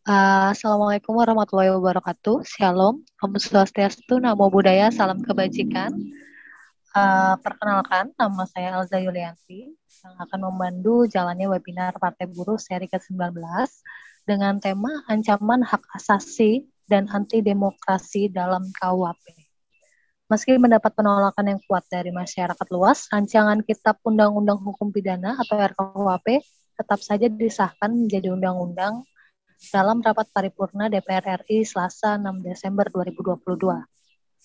Assalamualaikum warahmatullahi wabarakatuh. Shalom, Om Swastiastu, Namo Buddhaya, Salam Kebajikan. Perkenalkan, nama saya Elza Yulianti yang akan membantu jalannya webinar Partai Buruh seri ke-19 dengan tema Ancaman Hak Asasi dan Anti Demokrasi dalam KUHP. Meski mendapat penolakan yang kuat dari masyarakat luas, rancangan Kitab Undang-Undang Hukum Pidana atau RKUHP tetap saja disahkan menjadi undang-undang dalam rapat paripurna DPR RI Selasa 6 Desember 2022.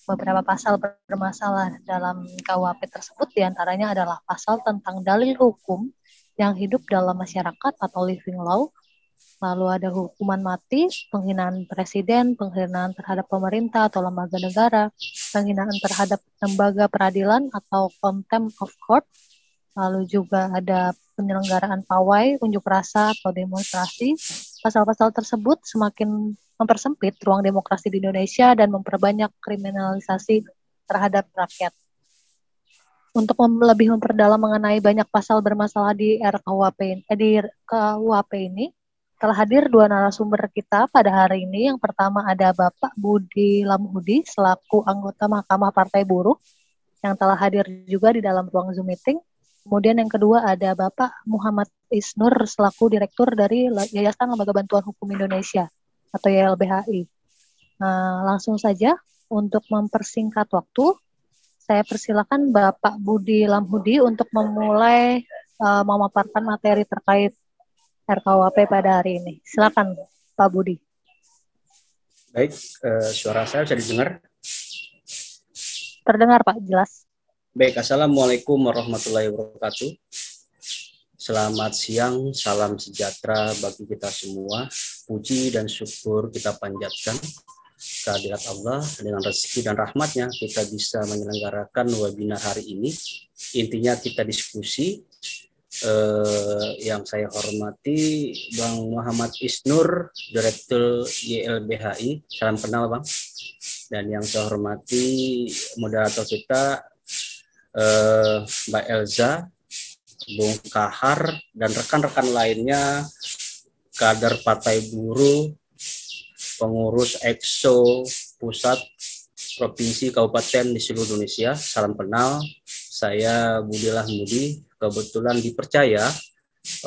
Beberapa pasal bermasalah dalam KUHP tersebut diantaranya adalah pasal tentang dalil hukum yang hidup dalam masyarakat atau living law, lalu ada hukuman mati, penghinaan presiden, penghinaan terhadap pemerintah atau lembaga negara, penghinaan terhadap lembaga peradilan atau contempt of court, lalu juga ada penyelenggaraan pawai, unjuk rasa atau demonstrasi. Pasal-pasal tersebut semakin mempersempit ruang demokrasi di Indonesia dan memperbanyak kriminalisasi terhadap rakyat. Untuk lebih memperdalam mengenai banyak pasal bermasalah di KUHP ini, telah hadir dua narasumber kita pada hari ini. Yang pertama ada Bapak Budi Lamhudi selaku anggota Mahkamah Partai Buruh yang telah hadir juga di dalam ruang Zoom meeting. Kemudian yang kedua ada Bapak Muhammad Isnur selaku Direktur dari Yayasan Lembaga Bantuan Hukum Indonesia atau YLBHI. Langsung saja untuk mempersingkat waktu, saya persilakan Bapak Budi Lamhudi untuk memulai memaparkan materi terkait RKUHP pada hari ini. Silakan Pak Budi. Baik, suara saya bisa didengar? Terdengar Pak, jelas. Baik, Assalamualaikum warahmatullahi wabarakatuh. Selamat siang, salam sejahtera bagi kita semua. Puji dan syukur kita panjatkan kehadirat Allah dengan rezeki dan rahmatnya kita bisa menyelenggarakan webinar hari ini. Intinya kita diskusi. Yang saya hormati Bang Muhammad Isnur, Direktur YLBHI. Salam kenal Bang. Dan yang saya hormati moderator kita Mbak Elza, Bung Kahar, dan rekan-rekan lainnya, kader Partai Buruh, pengurus EXO pusat, provinsi, kabupaten di seluruh Indonesia. Salam kenal, saya Budi Lamhudi, kebetulan dipercaya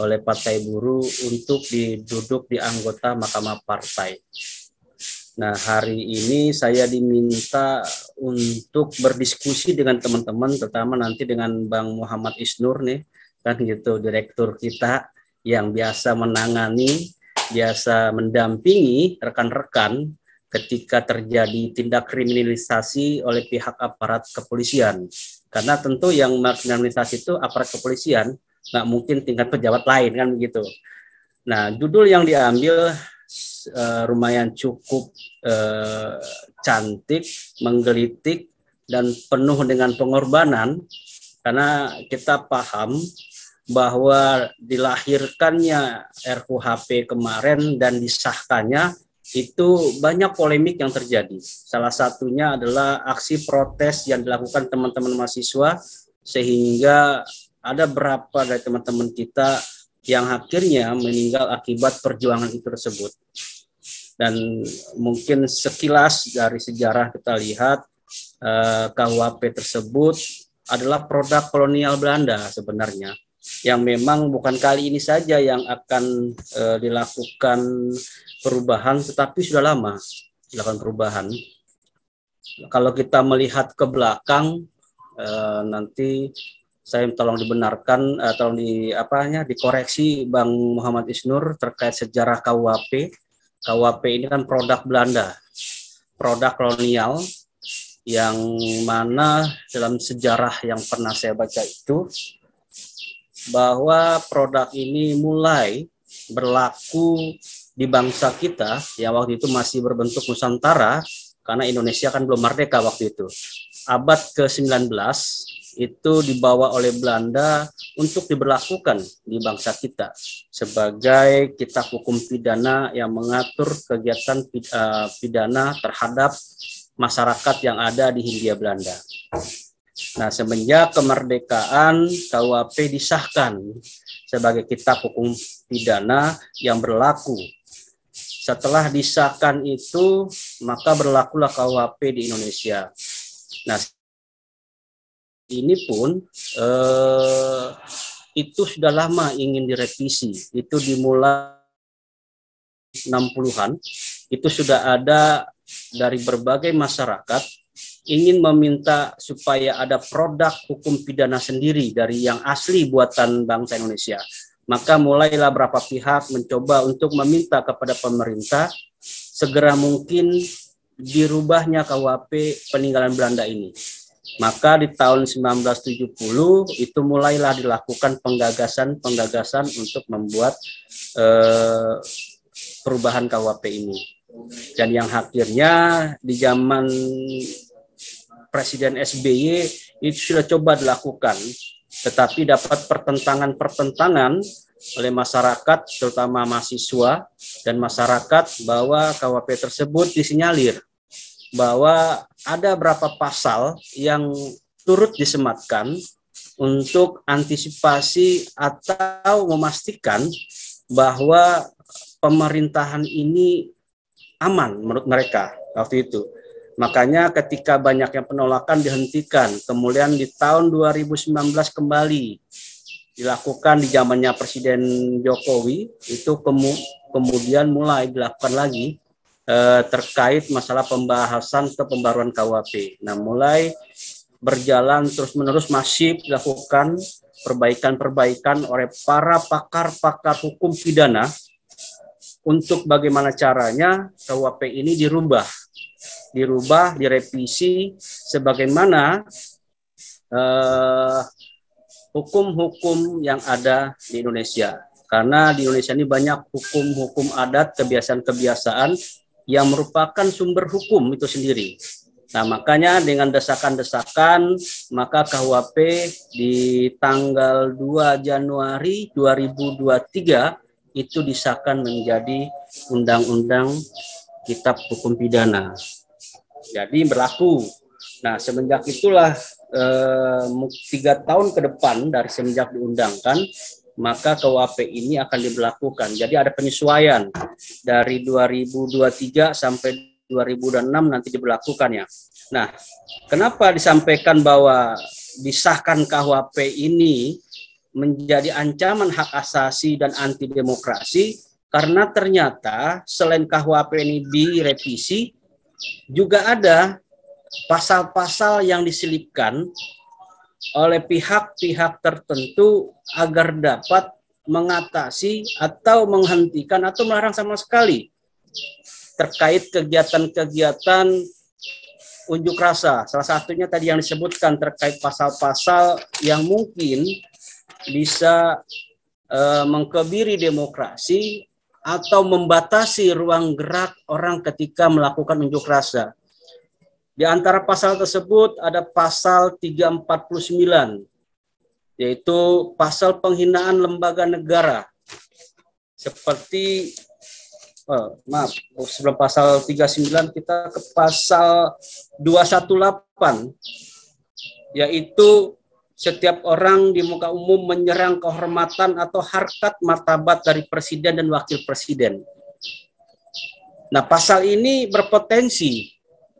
oleh Partai Buruh untuk duduk di anggota Mahkamah Partai. Nah, hari ini saya diminta untuk berdiskusi dengan teman-teman, terutama nanti dengan Bang Muhammad Isnur nih, kan gitu, direktur kita yang biasa menangani, biasa mendampingi rekan-rekan ketika terjadi tindak kriminalisasi oleh pihak aparat kepolisian. Karena tentu yang mengkriminalisasi itu aparat kepolisian, nggak mungkin tingkat pejabat lain, kan begitu. Nah, judul yang diambil lumayan cukup cantik, menggelitik, dan penuh dengan pengorbanan, karena kita paham bahwa dilahirkannya RKUHP kemarin dan disahkannya itu banyak polemik yang terjadi. Salah satunya adalah aksi protes yang dilakukan teman-teman mahasiswa, sehingga ada beberapa dari teman-teman kita yang akhirnya meninggal akibat perjuangan itu tersebut. Dan mungkin sekilas dari sejarah kita lihat KUHP tersebut adalah produk kolonial Belanda sebenarnya, yang memang bukan kali ini saja yang akan dilakukan perubahan, tetapi sudah lama dilakukan perubahan. Kalau kita melihat ke belakang, nanti saya tolong dibenarkan, tolong dikoreksi Bang Muhammad Isnur terkait sejarah KUHP. KUHP ini kan produk Belanda, produk kolonial, yang mana dalam sejarah yang pernah saya baca itu, bahwa produk ini mulai berlaku di bangsa kita, yang waktu itu masih berbentuk Nusantara, karena Indonesia kan belum merdeka waktu itu. Abad ke-19, itu dibawa oleh Belanda untuk diberlakukan di bangsa kita sebagai kitab hukum pidana yang mengatur kegiatan pidana terhadap masyarakat yang ada di Hindia Belanda. Nah, semenjak kemerdekaan, KUHP disahkan sebagai kitab hukum pidana yang berlaku Setelah disahkan itu, maka berlakulah KUHP di Indonesia. Nah, ini pun itu sudah lama ingin direvisi. Itu dimulai 60-an, itu sudah ada dari berbagai masyarakat ingin meminta supaya ada produk hukum pidana sendiri dari yang asli buatan bangsa Indonesia. Maka mulailah beberapa pihak mencoba untuk meminta kepada pemerintah segera mungkin dirubahnya KUHP peninggalan Belanda ini. Maka di tahun 1970 itu mulailah dilakukan penggagasan untuk membuat perubahan KUHP ini. Dan yang akhirnya di zaman Presiden SBY itu sudah coba dilakukan, tetapi dapat pertentangan oleh masyarakat, terutama mahasiswa dan masyarakat, bahwa KUHP tersebut disinyalir bahwa ada beberapa pasal yang turut disematkan untuk antisipasi atau memastikan bahwa pemerintahan ini aman menurut mereka waktu itu. Makanya ketika banyaknya penolakan dihentikan, kemudian di tahun 2019 kembali dilakukan di zamannya Presiden Jokowi, itu kemudian mulai dilakukan lagi terkait masalah pembahasan atau pembaruan KUHP. Nah, mulai berjalan terus-menerus masif dilakukan perbaikan-perbaikan oleh para pakar-pakar hukum pidana untuk bagaimana caranya KUHP ini dirubah, direvisi sebagaimana hukum-hukum yang ada di Indonesia. Karena di Indonesia ini banyak hukum-hukum adat, kebiasaan-kebiasaan yang merupakan sumber hukum itu sendiri. Nah, makanya dengan desakan-desakan, maka KUHP di tanggal 2 Januari 2023 itu disahkan menjadi Undang-Undang Kitab Hukum Pidana. Jadi berlaku. Nah, semenjak itulah 3 tahun ke depan dari semenjak diundangkan, maka KUHP ini akan diberlakukan. Jadi ada penyesuaian dari 2023 sampai 2006 nanti diberlakukannya. Nah, kenapa disampaikan bahwa disahkan KUHP ini menjadi ancaman hak asasi dan anti demokrasi? Karena ternyata selain KUHP ini direvisi, juga ada pasal-pasal yang diselipkan oleh pihak-pihak tertentu agar dapat mengatasi atau menghentikan atau melarang sama sekali terkait kegiatan-kegiatan unjuk rasa. Salah satunya tadi yang disebutkan terkait pasal-pasal yang mungkin bisa mengkebiri demokrasi atau membatasi ruang gerak orang ketika melakukan unjuk rasa. Di antara pasal tersebut ada pasal 349, yaitu pasal penghinaan lembaga negara. Seperti, sebelum pasal 39 kita ke pasal 218, yaitu setiap orang di muka umum menyerang kehormatan atau harkat martabat dari presiden dan wakil presiden. Nah, pasal ini berpotensi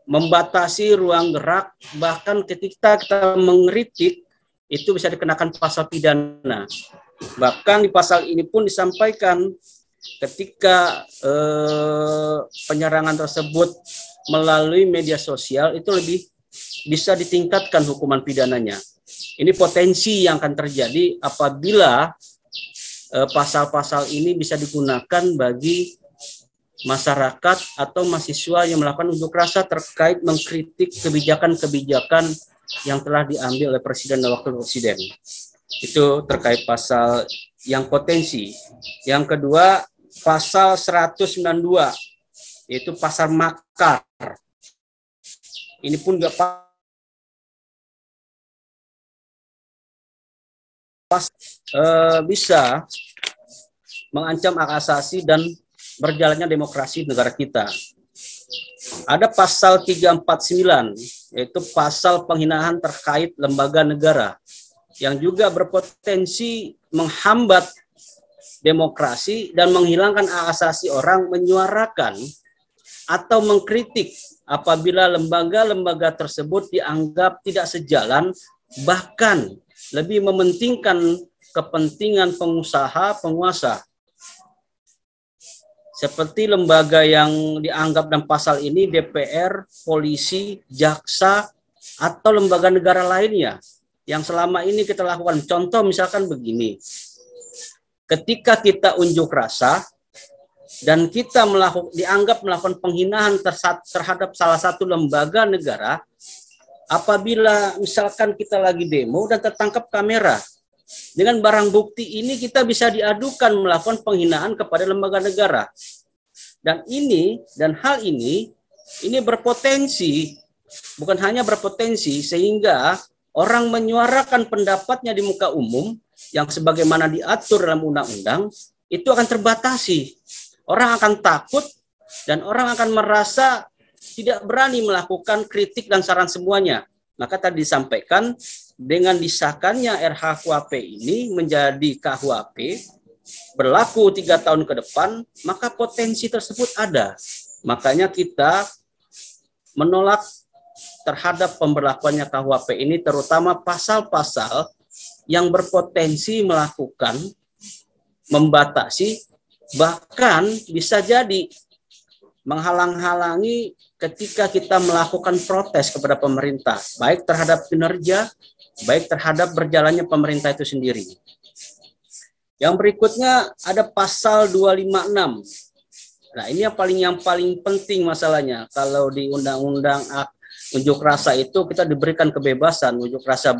membatasi ruang gerak, bahkan ketika kita mengkritik itu bisa dikenakan pasal pidana. Bahkan di pasal ini pun disampaikan ketika penyerangan tersebut melalui media sosial itu lebih bisa ditingkatkan hukuman pidananya. Ini potensi yang akan terjadi apabila pasal-pasal ini bisa digunakan bagi masyarakat atau mahasiswa yang melakukan unjuk rasa terkait mengkritik kebijakan-kebijakan yang telah diambil oleh Presiden dan Wakil Presiden. Itu terkait pasal yang potensi. Yang kedua, pasal 192, yaitu pasal makar. Ini pun juga bisa mengancam hak asasi dan berjalannya demokrasi negara kita. Ada pasal 349, yaitu pasal penghinaan terkait lembaga negara, yang juga berpotensi menghambat demokrasi dan menghilangkan hak asasi orang menyuarakan atau mengkritik apabila lembaga-lembaga tersebut dianggap tidak sejalan, bahkan lebih mementingkan kepentingan pengusaha, penguasa. Seperti lembaga yang dianggap dalam pasal ini DPR, polisi, jaksa, atau lembaga negara lainnya yang selama ini kita lakukan. Contoh misalkan begini, ketika kita unjuk rasa dan kita dianggap melakukan penghinaan terhadap salah satu lembaga negara, apabila misalkan kita lagi demo dan tertangkap kamera, dengan barang bukti ini kita bisa diadukan melakukan penghinaan kepada lembaga negara. Dan hal ini berpotensi, bukan hanya berpotensi, sehingga orang menyuarakan pendapatnya di muka umum yang sebagaimana diatur dalam undang-undang itu akan terbatasi. Orang akan takut dan orang akan merasa tidak berani melakukan kritik dan saran semuanya. Maka tadi disampaikan, dengan disahkannya RKUHP ini menjadi KUHP berlaku 3 tahun ke depan, maka potensi tersebut ada. Makanya kita menolak terhadap pemberlakuannya KUHP ini, terutama pasal-pasal yang berpotensi melakukan, membatasi, bahkan bisa jadi menghalang-halangi ketika kita melakukan protes kepada pemerintah, baik terhadap kinerja, baik terhadap berjalannya pemerintah itu sendiri. Yang berikutnya ada pasal 256. Nah, ini yang paling penting masalahnya. Kalau di undang-undang unjuk rasa itu kita diberikan kebebasan unjuk rasa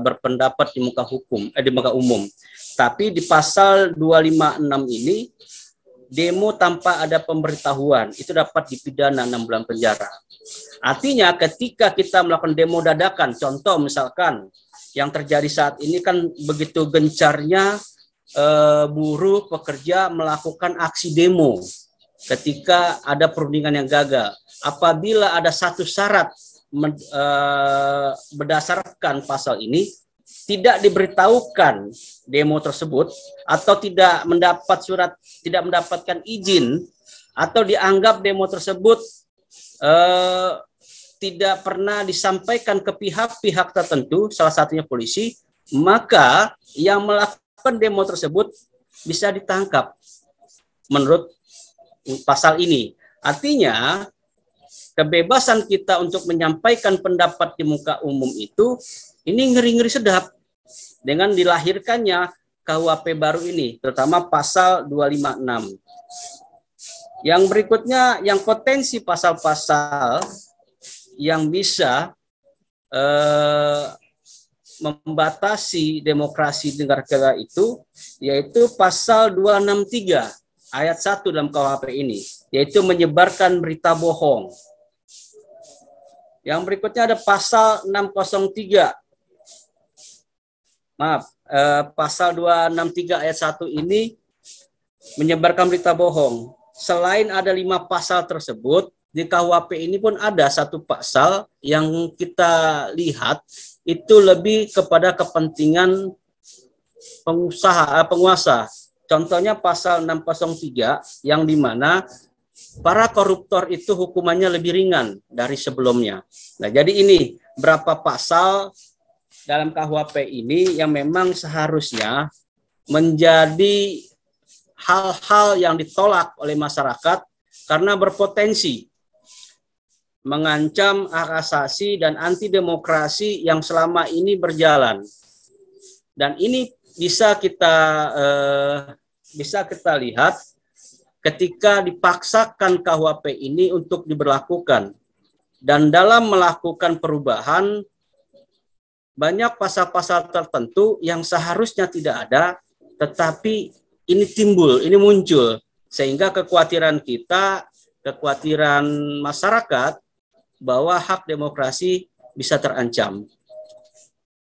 berpendapat di muka umum. Tapi di pasal 256 ini, demo tanpa ada pemberitahuan itu dapat dipidana 6 bulan penjara. Artinya ketika kita melakukan demo dadakan, contoh misalkan yang terjadi saat ini kan begitu gencarnya buruh pekerja melakukan aksi demo ketika ada perundingan yang gagal. Apabila ada satu syarat berdasarkan pasal ini, tidak diberitahukan demo tersebut atau tidak mendapatkan izin atau dianggap demo tersebut tidak pernah disampaikan ke pihak-pihak tertentu, salah satunya polisi, maka yang melakukan demo tersebut bisa ditangkap menurut pasal ini. Artinya kebebasan kita untuk menyampaikan pendapat di muka umum itu ini ngeri-ngeri sedap dengan dilahirkannya KUHP baru ini, terutama pasal 256. Yang berikutnya, yang potensi pasal-pasal yang bisa membatasi demokrasi negara kita itu, yaitu pasal 263 ayat 1 dalam KUHP ini, yaitu menyebarkan berita bohong. Yang berikutnya ada pasal 603. Pasal 263 ayat 1 ini menyebarkan berita bohong. Selain ada 5 pasal tersebut, di KUHP ini pun ada satu pasal yang kita lihat itu lebih kepada kepentingan penguasa. Contohnya pasal 603 yang dimana para koruptor itu hukumannya lebih ringan dari sebelumnya. Nah, jadi ini berapa pasal dalam KUHP ini yang memang seharusnya menjadi hal-hal yang ditolak oleh masyarakat karena berpotensi mengancam hak asasi dan anti demokrasi yang selama ini berjalan. Dan ini bisa kita lihat ketika dipaksakan KUHP ini untuk diberlakukan. Dan dalam melakukan perubahan, banyak pasal-pasal tertentu yang seharusnya tidak ada, tetapi ini muncul. Sehingga kekhawatiran masyarakat bahwa hak demokrasi bisa terancam.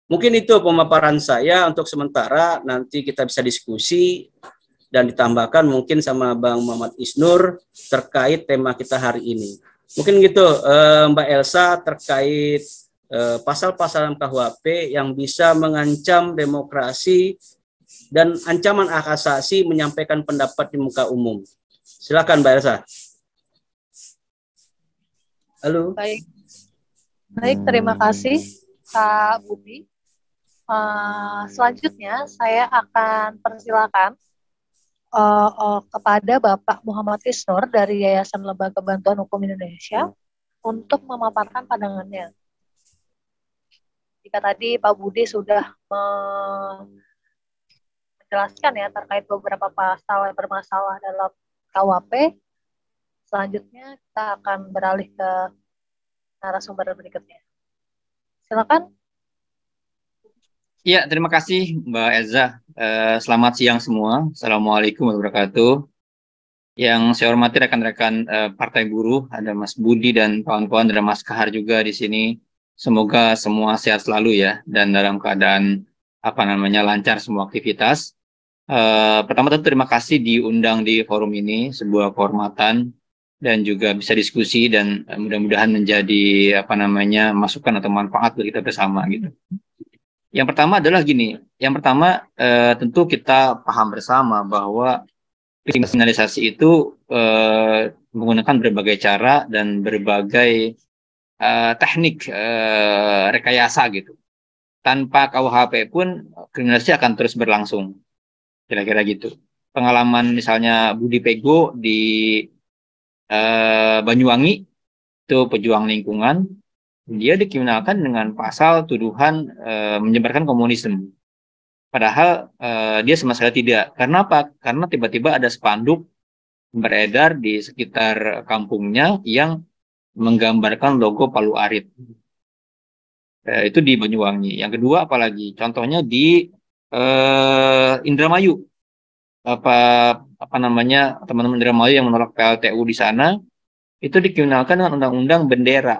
Mungkin itu pemaparan saya untuk sementara, nanti kita bisa diskusi dan ditambahkan mungkin sama Bang Muhammad Isnur terkait tema kita hari ini. Mungkin gitu Mbak Elsa terkait pasal-pasal KUHP yang bisa mengancam demokrasi dan ancaman hak asasi menyampaikan pendapat di muka umum. Silakan Mbak Elsa. Halo. Baik, terima kasih Kak Budi. Selanjutnya saya akan persilakan kepada Bapak Muhammad Isnur dari Yayasan Lembaga Bantuan Hukum Indonesia untuk memaparkan pandangannya. Jika tadi Pak Budi sudah menjelaskan ya terkait beberapa pasal yang bermasalah dalam KUHP, selanjutnya kita akan beralih ke narasumber berikutnya. Silakan. Ya, terima kasih Mbak Eza. Selamat siang semua. Assalamualaikum warahmatullahi wabarakatuh. Yang saya hormati rekan-rekan Partai Buruh, ada Mas Budi dan kawan-kawan, ada Mas Kahar juga di sini. Semoga semua sehat selalu ya, dan dalam keadaan lancar semua aktivitas. Pertama tentu terima kasih diundang di forum ini, sebuah kehormatan dan juga bisa diskusi dan mudah-mudahan menjadi masukan atau manfaat bagi kita bersama gitu. Yang pertama adalah gini, tentu kita paham bersama bahwa kriminalisasi itu menggunakan berbagai cara dan berbagai teknik rekayasa gitu. Tanpa KUHP pun kriminalisasi akan terus berlangsung, kira-kira gitu. Pengalaman misalnya Budi Pego di Banyuwangi, itu pejuang lingkungan, dia dikriminalkan dengan pasal tuduhan menyebarkan komunisme. Padahal dia sama sekali tidak. Karena apa? Karena tiba-tiba ada spanduk beredar di sekitar kampungnya yang menggambarkan logo Palu Arit. Itu di Banyuwangi. Yang kedua apalagi? Contohnya di Indramayu. Teman-teman Indramayu yang menolak PLTU di sana itu dikriminalkan dengan undang-undang bendera.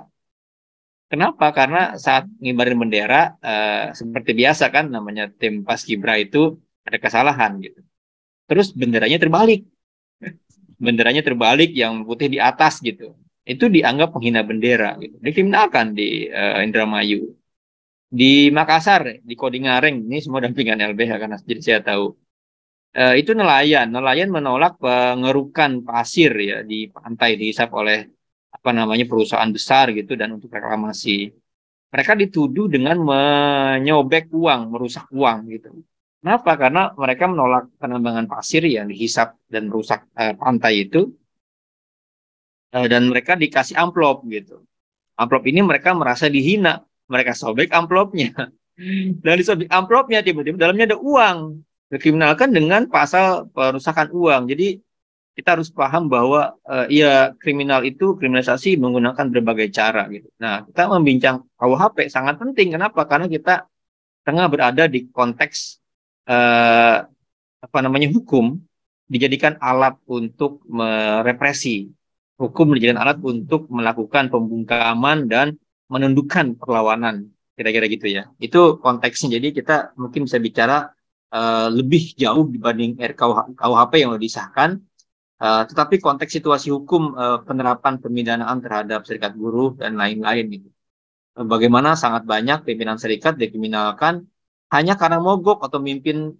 Kenapa? Karena saat ngibarin bendera, seperti biasa kan, namanya tim Paskibra itu ada kesalahan gitu. Terus benderanya terbalik. Benderanya terbalik, yang putih di atas gitu. Itu dianggap penghina bendera gitu. Dikriminalkan di Indramayu. Di Makassar, di Kodingareng, ini semua dampingan LBH karena jadi saya tahu. Itu nelayan menolak pengerukan pasir ya di pantai, dihisap oleh perusahaan besar gitu dan untuk reklamasi. Mereka dituduh dengan menyobek uang, merusak uang gitu. Kenapa? Karena mereka menolak penambangan pasir yang dihisap dan merusak pantai itu, dan mereka dikasih amplop gitu. Amplop ini mereka merasa dihina, mereka sobek amplopnya. Dan disobek amplopnya tiba-tiba dalamnya ada uang. Dikriminalkan dengan pasal perusakan uang. Jadi kita harus paham bahwa kriminalisasi menggunakan berbagai cara gitu. Nah, kita membincang KUHP sangat penting. Kenapa? Karena kita tengah berada di konteks hukum dijadikan alat untuk merepresi. Hukum dijadikan alat untuk melakukan pembungkaman dan menundukkan perlawanan. Kira-kira gitu ya. Itu konteksnya. Jadi kita mungkin bisa bicara lebih jauh dibanding KUHP yang sudah disahkan. Tetapi konteks situasi hukum penerapan pemidanaan terhadap serikat buruh dan lain-lain gitu. Bagaimana sangat banyak pimpinan serikat dikriminalkan hanya karena mogok atau mimpin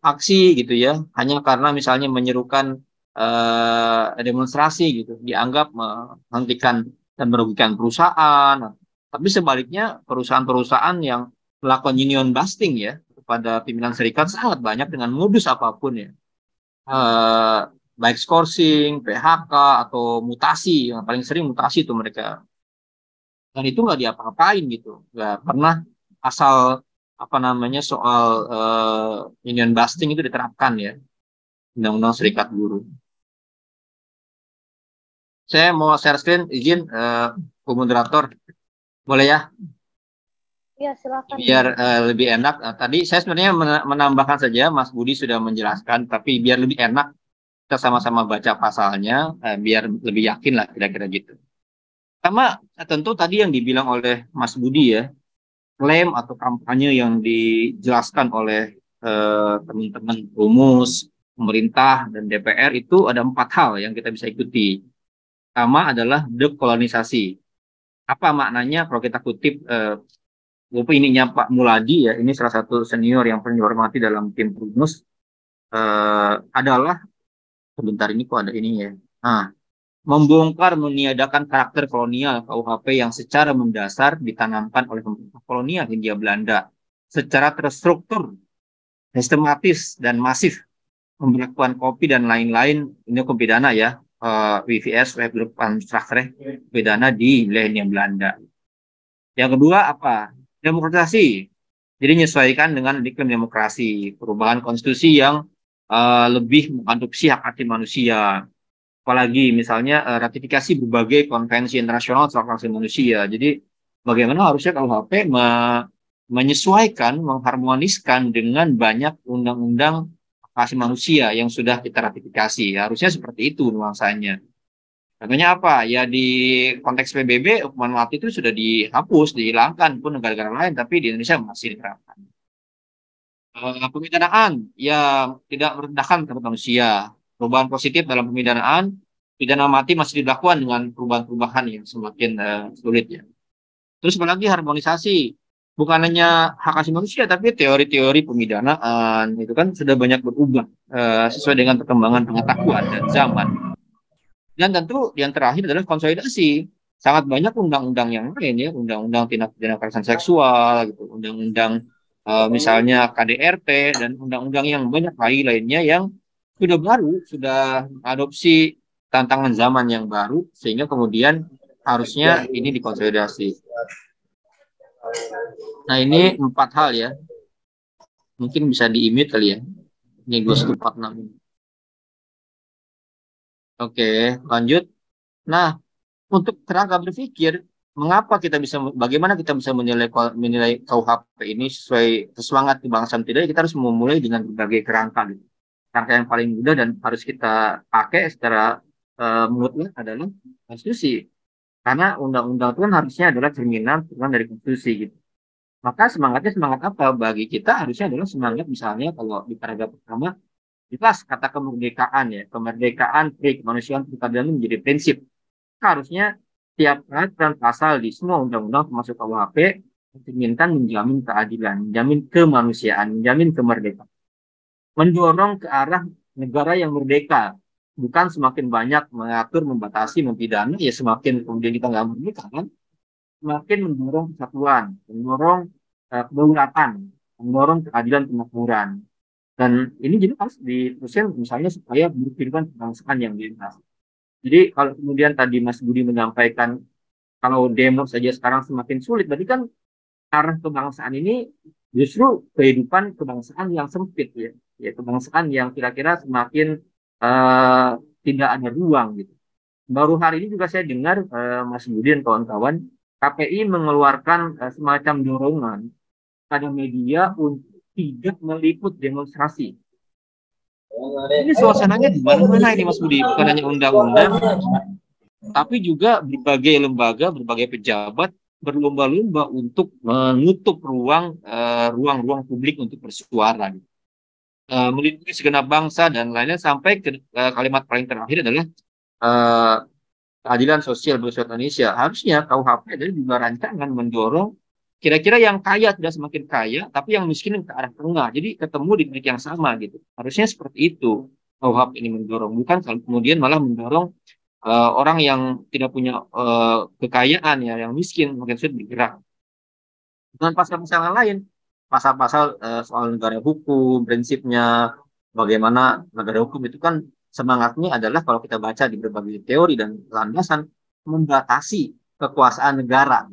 aksi gitu ya, hanya karena misalnya menyerukan demonstrasi gitu, dianggap menghentikan dan merugikan perusahaan. Tapi sebaliknya perusahaan-perusahaan yang melakukan union busting ya kepada pimpinan serikat sangat banyak dengan modus apapun ya. Baik scourging, PHK atau mutasi, yang paling sering mutasi itu mereka, dan itu nggak diapa-apain gitu, nggak pernah asal soal union busting itu diterapkan ya undang-undang serikat buruh. Saya mau share screen, izin moderator, boleh ya? Iya, silakan. Biar lebih enak. Tadi saya sebenarnya menambahkan saja, Mas Budi sudah menjelaskan, tapi biar lebih enak kita sama-sama baca pasalnya, biar lebih yakin lah kira-kira gitu. Pertama, tentu tadi yang dibilang oleh Mas Budi ya, klaim atau kampanye yang dijelaskan oleh teman-teman rumus, pemerintah, dan DPR itu ada 4 hal yang kita bisa ikuti. Pertama adalah dekolonisasi. Apa maknanya kalau kita kutip ininya Pak Muladi ya, ini salah satu senior yang paling dihormati dalam tim Prunus, adalah sebentar ini kok ada ini ya. Nah, membongkar meniadakan karakter kolonial KUHP yang secara mendasar ditanamkan oleh pemerintah kolonial Hindia Belanda secara terstruktur, sistematis dan masif, pemberlakuan kopi dan lain-lain, ini hukum pidana ya, WVS, pidana di wilayah Belanda. Yang kedua apa? Demokratisasi. Jadi menyesuaikan dengan iklim demokrasi, perubahan konstitusi yang lebih mengadopsi hak asasi manusia. Apalagi misalnya ratifikasi berbagai konvensi internasional soal hak asasi manusia. Jadi bagaimana harusnya KUHP menyesuaikan, mengharmoniskan dengan banyak undang-undang hak asasi manusia yang sudah kita ratifikasi. Harusnya seperti itu nuansanya. Contohnya apa? Ya di konteks PBB hukuman mati itu sudah dihapus, dihilangkan pun negara-negara lain, tapi di Indonesia masih diterapkan. Pemidanaan yang tidak merendahkan terhadap manusia. Perubahan positif dalam pemidanaan, pidana mati masih dilakukan dengan perubahan-perubahan yang semakin sulit ya. Terus apalagi harmonisasi, bukan hanya hak asasi manusia, tapi teori-teori pemidanaan itu kan sudah banyak berubah sesuai dengan perkembangan pengetahuan dan zaman. Dan tentu yang terakhir adalah konsolidasi. Sangat banyak undang-undang yang lain ya, undang-undang tindak pidana kekerasan seksual, gitu, undang-undang misalnya KDRT dan undang-undang yang banyak lagi lainnya yang sudah baru, sudah adopsi tantangan zaman yang baru, sehingga kemudian harusnya ini dikonsolidasi. Nah ini 4 hal ya, mungkin bisa di-mute kali ya, ini 2146. Oke, lanjut. Nah, untuk kerangka berpikir, bagaimana kita bisa menilai KUHP ini sesuai semangat kebangsaan tidak? Kita harus memulai dengan berbagai kerangka. Gitu. Kerangka yang paling mudah dan harus kita pakai secara mutlak adalah konstitusi. Karena undang-undang itu kan harusnya adalah cerminan dari konstitusi gitu. Maka semangatnya semangat apa? Bagi kita harusnya adalah semangat misalnya kalau di paragraf pertama jelas kata kemerdekaan ya, kemerdekaan, kemanusiaan, keadilan menjadi prinsip. Harusnya tiap peraturan pasal di semua undang-undang termasuk KUHP menginginkan menjamin keadilan, menjamin kemanusiaan, menjamin kemerdekaan. Mendorong ke arah negara yang merdeka, bukan semakin banyak mengatur, membatasi, mempidana, ya semakin kemudian kita nggak merdeka kan, semakin mendorong kesatuan, mendorong kedaulatan, mendorong keadilan kemakmuran. Dan ini juga harus diteruskan misalnya supaya berkehidupan kebangsaan yang bebas. Jadi kalau kemudian tadi Mas Budi menyampaikan kalau demo saja sekarang semakin sulit, berarti kan arah kebangsaan ini justru kehidupan kebangsaan yang sempit ya, kebangsaan yang kira-kira semakin tidak ada ruang gitu. Baru hari ini juga saya dengar Mas Budi dan kawan-kawan KPI mengeluarkan semacam dorongan pada media untuk tidak meliput demonstrasi. Ini suasananya di mana-mana ini Mas Budi, bukan hanya undang-undang, tapi juga berbagai lembaga, berbagai pejabat berlomba-lomba untuk menutup ruang-ruang publik untuk bersuara. Melindungi segenap bangsa dan lainnya sampai ke kalimat paling terakhir adalah keadilan sosial bersama Indonesia. Harusnya KUHP adalah juga rancangan mendorong kira-kira yang kaya tidak semakin kaya, tapi yang miskin ke arah tengah. Jadi ketemu di titik yang sama gitu. Harusnya seperti itu KUHP ini mendorong. Bukan kalau kemudian malah mendorong orang yang tidak punya kekayaan ya, yang miskin makin sulit bergerak. Dengan pasal-pasal yang lain, pasal-pasal soal negara hukum, prinsipnya bagaimana negara hukum itu kan semangatnya adalah kalau kita baca di berbagai teori dan landasan membatasi kekuasaan negara.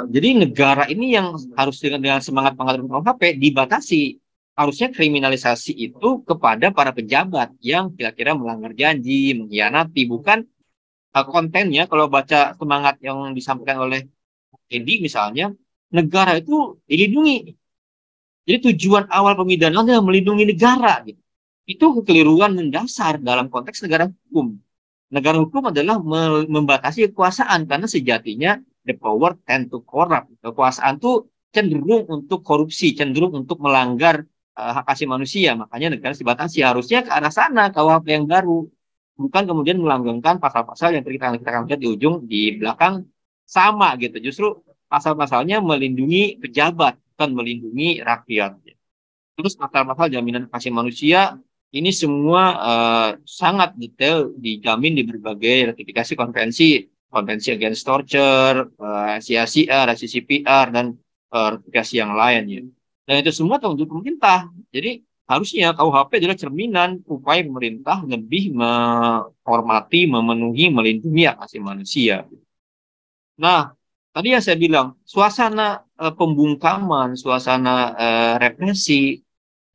Jadi negara ini yang harus dengan semangat pengaturan KUHP dibatasi. Harusnya kriminalisasi itu kepada para pejabat yang kira-kira melanggar janji, mengkhianati, bukan kontennya. Kalau baca semangat yang disampaikan oleh Edi misalnya, negara itu dilindungi. Jadi tujuan awal pemidanaan adalah melindungi negara. Gitu. Itu kekeliruan mendasar dalam konteks negara hukum. Negara hukum adalah membatasi kekuasaan karena sejatinya the power tend to corrupt. Kekuasaan itu cenderung untuk korupsi, cenderung untuk melanggar hak asasi manusia. Makanya negara dibatasi. Harusnya ke arah sana KUHP yang baru. Bukan kemudian melanggengkan pasal-pasal yang kita akan lihat di ujung, di belakang sama gitu. Justru pasal-pasalnya melindungi pejabat, bukan melindungi rakyat. Terus pasal-pasal jaminan hak asasi manusia ini semua sangat detail dijamin di berbagai ratifikasi konvensi against torture, CRCR, CCPR, dan ratifikasi yang lain ya. Dan itu semua tanggung jawab pemerintah. Jadi harusnya KUHP adalah cerminan upaya pemerintah lebih menghormati, memenuhi, melindungi hak asasi manusia. Nah, tadi yang saya bilang, suasana pembungkaman, suasana represi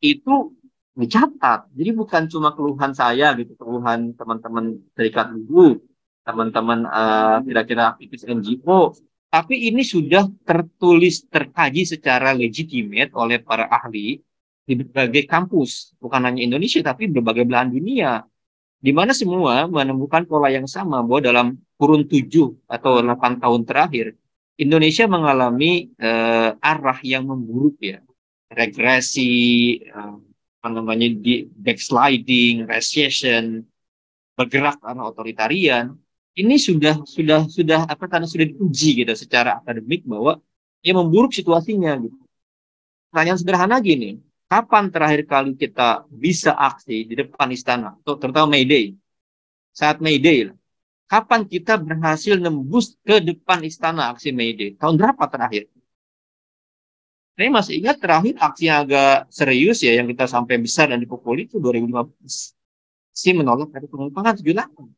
itu dicatat. Jadi bukan cuma keluhan saya gitu, keluhan teman-teman serikat buruh, teman-teman kira-kira aktivis NGO, tapi ini sudah tertulis, terkaji secara legitimate oleh para ahli di berbagai kampus, bukan hanya Indonesia, tapi berbagai belahan dunia, di mana semua menemukan pola yang sama bahwa dalam kurun 7 atau 8 tahun terakhir, Indonesia mengalami arah yang memburuk ya, regresi, apa namanya, di backsliding, recession, bergerak ke arah otoritarian. Ini sudah apa karena sudah diuji gitu secara akademik bahwa ya memburuk situasinya gitu. Pertanyaan sederhana gini, kapan terakhir kali kita bisa aksi di depan istana, terutama May Day? Saat May Day, kapan kita berhasil nembus ke depan istana aksi May Day? Tahun berapa terakhir? Saya masih ingat terakhir aksi yang agak serius ya, yang kita sampai besar dan dipukuli itu 2015. Si menolak dari pengupahan 78.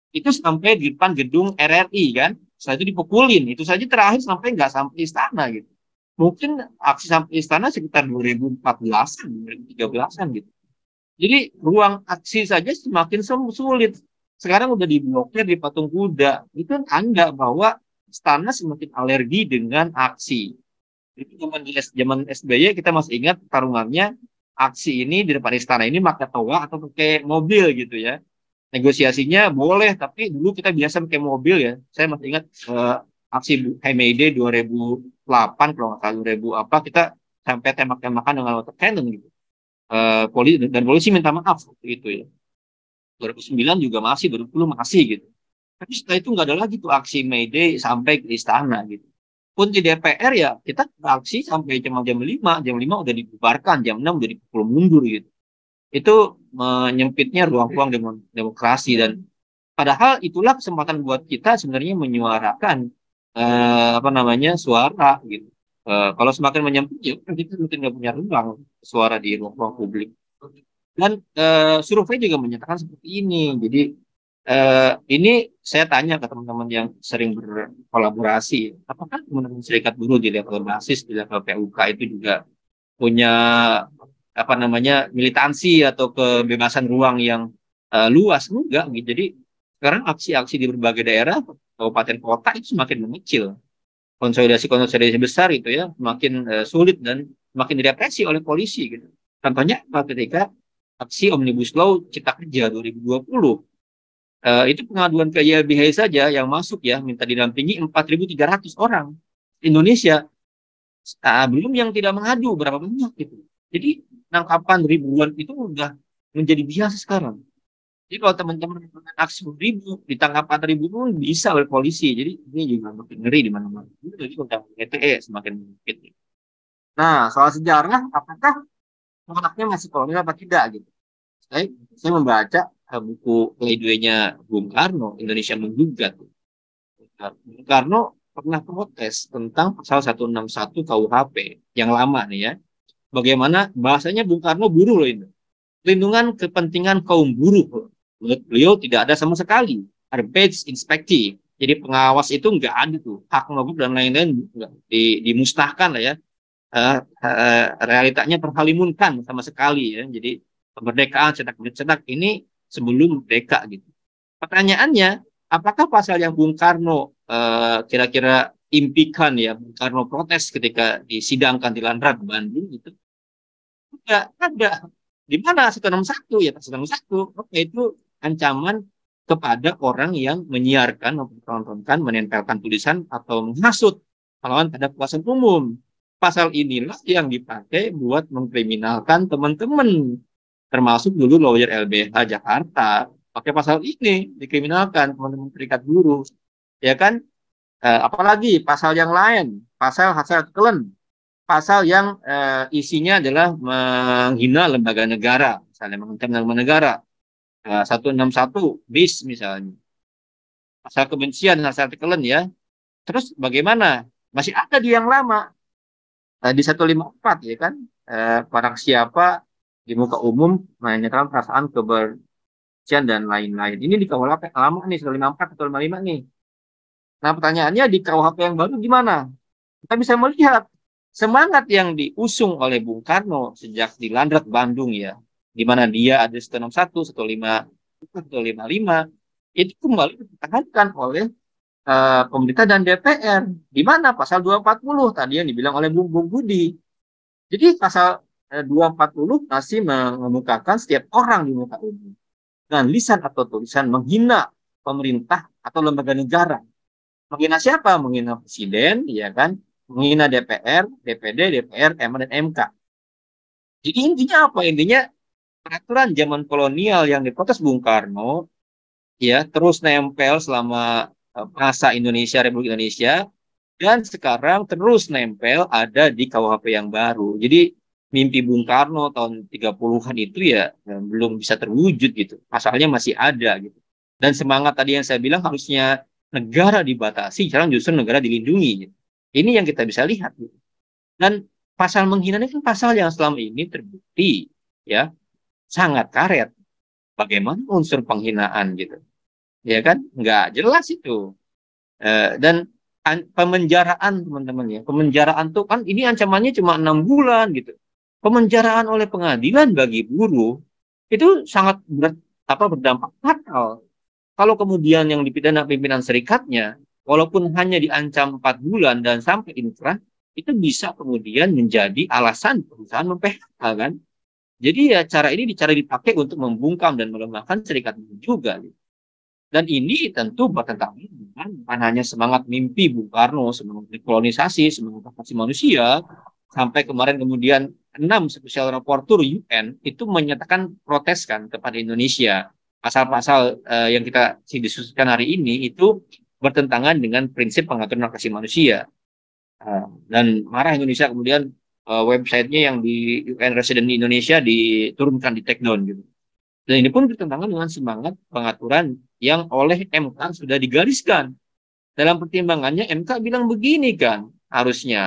Itu sampai di depan gedung RRI kan. Setelah itu dipukulin. Itu saja terakhir sampai nggak sampai istana gitu. Mungkin aksi sampai istana sekitar 2014-an, 2013-an gitu. Jadi ruang aksi saja semakin sulit. Sekarang udah diblokir di patung kuda. Itu tanda bahwa istana semakin alergi dengan aksi. Itu zaman SBY kita masih ingat tarungannya, aksi ini di depan istana ini pakai toa atau pakai mobil gitu ya. Negosiasinya boleh, tapi dulu kita biasa pakai mobil ya. Saya masih ingat aksi May Day 2008 kalau nggak salah 2000 apa, kita sampai tembak-tembakan dengan water cannon gitu. Polisi minta maaf gitu ya. 2009 juga masih, 2010 masih gitu. Tapi setelah itu nggak ada lagi tuh aksi May Day sampai ke istana gitu. Pun di DPR ya kita aksi sampai jam 5 udah dibubarkan, jam 6 udah dipukul mundur gitu. Itu menyempitnya ruang-ruang demokrasi, dan padahal itulah kesempatan buat kita sebenarnya menyuarakan apa namanya suara gitu. Kalau semakin menyempit ya kita mungkin nggak punya ruang suara di ruang publik. Dan survei juga menyatakan seperti ini. Jadi ini saya tanya ke teman-teman yang sering berkolaborasi, apakah teman-teman serikat buruh di level basis, di level PUK itu juga punya apa namanya militansi atau kebebasan ruang yang luas? Enggak gitu. Jadi sekarang aksi-aksi di berbagai daerah, kabupaten kota itu semakin mengecil. Konsolidasi besar itu ya semakin sulit dan semakin direpresi oleh polisi gitu. Contohnya ketika aksi Omnibus Law Cipta Kerja 2020, itu pengaduan ke YLBH saja yang masuk ya minta didampingi 4.300 orang Indonesia, belum yang tidak mengadu berapa banyak gitu. Jadi penangkapan ribuan itu udah menjadi biasa sekarang. Jadi kalau teman-teman aksi 1.000 ditangkap 4.000 pun bisa oleh polisi. Jadi ini juga makin ngeri di mana-mana. Jadi udah ETE semakin menyempit. Nah, soal sejarah, apakah anaknya masih kolonial apa tidak gitu? Saya membaca buku pleidoynya Bung Karno, Indonesia Menggugat. Bung Karno pernah protes tentang pasal 161 KUHP yang lama nih ya. Bagaimana bahasanya Bung Karno buruh loh ini. Perlindungan kepentingan kaum buruh. Menurut beliau tidak ada sama sekali. Arbeit inspeksi. Jadi pengawas itu nggak ada tuh. Hak mogok dan lain-lain dimusnahkan lah ya. Realitanya terhalimunkan sama sekali ya. Jadi kemerdekaan cetak ini sebelum merdeka gitu. Pertanyaannya, apakah pasal yang Bung Karno kira-kira impikan ya, Bung Karno protes ketika disidangkan di Landrat Bandung itu? Enggak ada. Di mana 161 ya? 161. Oke, itu ancaman kepada orang yang menyiarkan, mempertontonkan, menempelkan tulisan atau menghasut melawan pada kekuasaan umum. Pasal inilah yang dipakai buat mengkriminalkan teman-teman, termasuk dulu lawyer LBH Jakarta pakai pasal ini dikriminalkan teman-teman serikat buruh, ya kan? Apalagi pasal yang lain, pasal hasil kelen, pasal yang isinya adalah menghina lembaga negara, misalnya mengancam lembaga negara, 161 bis misalnya, pasal kebencian, hasil kelen ya. Terus bagaimana? Masih ada di yang lama, di 154 ya kan, barang siapa di muka umum menyatakan perasaan kebencian dan lain-lain. Ini di KUHP lama nih, 154 atau 55 nih. Nah pertanyaannya di KUHP yang baru gimana? Kita bisa melihat semangat yang diusung oleh Bung Karno sejak di Landrat Bandung ya, di mana dia ada 161, 155, itu kembali dipertahankan oleh pemerintah dan DPR. Di mana pasal 240 tadi yang dibilang oleh Bung Budi. Jadi pasal 240 masih mengemukakan setiap orang di muka umum dengan lisan atau tulisan menghina pemerintah atau lembaga negara. Menghina siapa? Menghina presiden, ya kan? Menghina DPR, DPD, DPR, MA dan MK. Jadi intinya apa? Intinya peraturan zaman kolonial yang diprotes Bung Karno ya terus nempel selama masa Indonesia, Republik Indonesia, dan sekarang terus nempel ada di KUHP yang baru. Jadi mimpi Bung Karno tahun 30-an itu ya belum bisa terwujud gitu. Pasalnya masih ada gitu. Dan semangat tadi yang saya bilang harusnya negara dibatasi, sekarang justru negara dilindungi gitu. Ini yang kita bisa lihat gitu. Dan pasal menghina ini kan pasal yang selama ini terbukti ya sangat karet. Bagaimana unsur penghinaan gitu. Ya kan? Nggak jelas itu. Dan pemenjaraan teman-teman ya, pemenjaraan tuh kan ini ancamannya cuma 6 bulan gitu. Pemenjaraan oleh pengadilan bagi buruh itu sangat berdampak fatal. Kalau kemudian yang dipidana pimpinan serikatnya, walaupun hanya diancam 4 bulan dan sampai inkrah, itu bisa kemudian menjadi alasan perusahaan mem-PHK kan. Jadi ya cara ini dipakai untuk membungkam dan melemahkan serikat buruh juga. Gitu. Dan ini tentu bertentangan dengan bukan hanya semangat mimpi Bung Karno, semangat dekolonisasi, semangat hak asasi manusia, sampai kemarin kemudian 6 Special Rapporteur UN itu menyatakan protes kan kepada Indonesia. Pasal-pasal yang kita diskusikan hari ini itu bertentangan dengan prinsip pengaturan hak asasi manusia. Dan marah Indonesia kemudian websitenya yang di UN Resident di Indonesia diturunkan, di take down gitu. Dan ini pun bertentangan dengan semangat pengaturan yang oleh MK sudah digariskan. Dalam pertimbangannya MK bilang begini kan, harusnya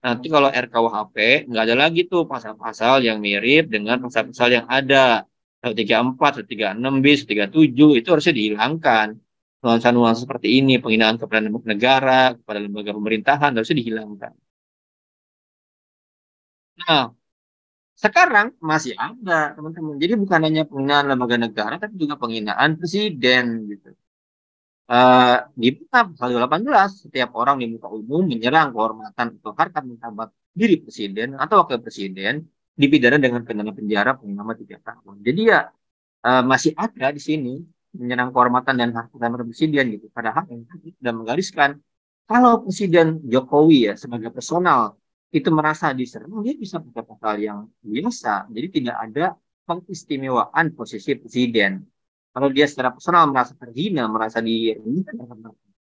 nanti kalau RKUHP nggak ada lagi tuh pasal-pasal yang mirip dengan pasal-pasal yang ada. 134, 136 bis, 137 itu harusnya dihilangkan. Nuansa-nuansa seperti ini, penghinaan kepada negara, kepada lembaga pemerintahan harusnya dihilangkan. Nah, sekarang masih ada teman-teman. Jadi bukan hanya penghinaan lembaga negara, tapi juga penghinaan presiden gitu. Di pasal 18, setiap orang di muka umum menyerang kehormatan atau harkat martabat diri presiden atau wakil presiden dipidana dengan pidana penjara paling lama 3 tahun. Jadi ya masih ada di sini menyerang kehormatan dan harkat martabat presiden gitu. Padahal yang sudah menggariskan kalau Presiden Jokowi ya sebagai personal itu merasa diserang, dia bisa pakai pasal yang biasa. Jadi tidak ada pengistimewaan posisi presiden. Kalau dia secara personal merasa terhina, merasa dirugikan,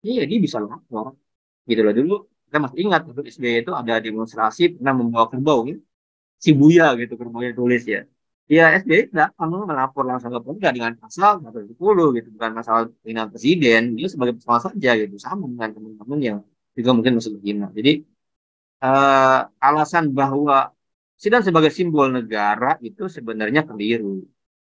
ya dia bisa lapor. Gitu loh. Dulu kita masih ingat dulu SBY itu ada demonstrasi pernah membawa kerbau, ya. Shibuya gitu kerbaunya tulis ya. Ya SBY datang melapor langsung ke polda dengan pasal 110 gitu, bukan masalah penghinaan presiden, dia sebagai personal saja gitu, sama dengan teman-teman yang juga mungkin masih berhina. Jadi alasan bahwa presiden sebagai simbol negara itu sebenarnya keliru.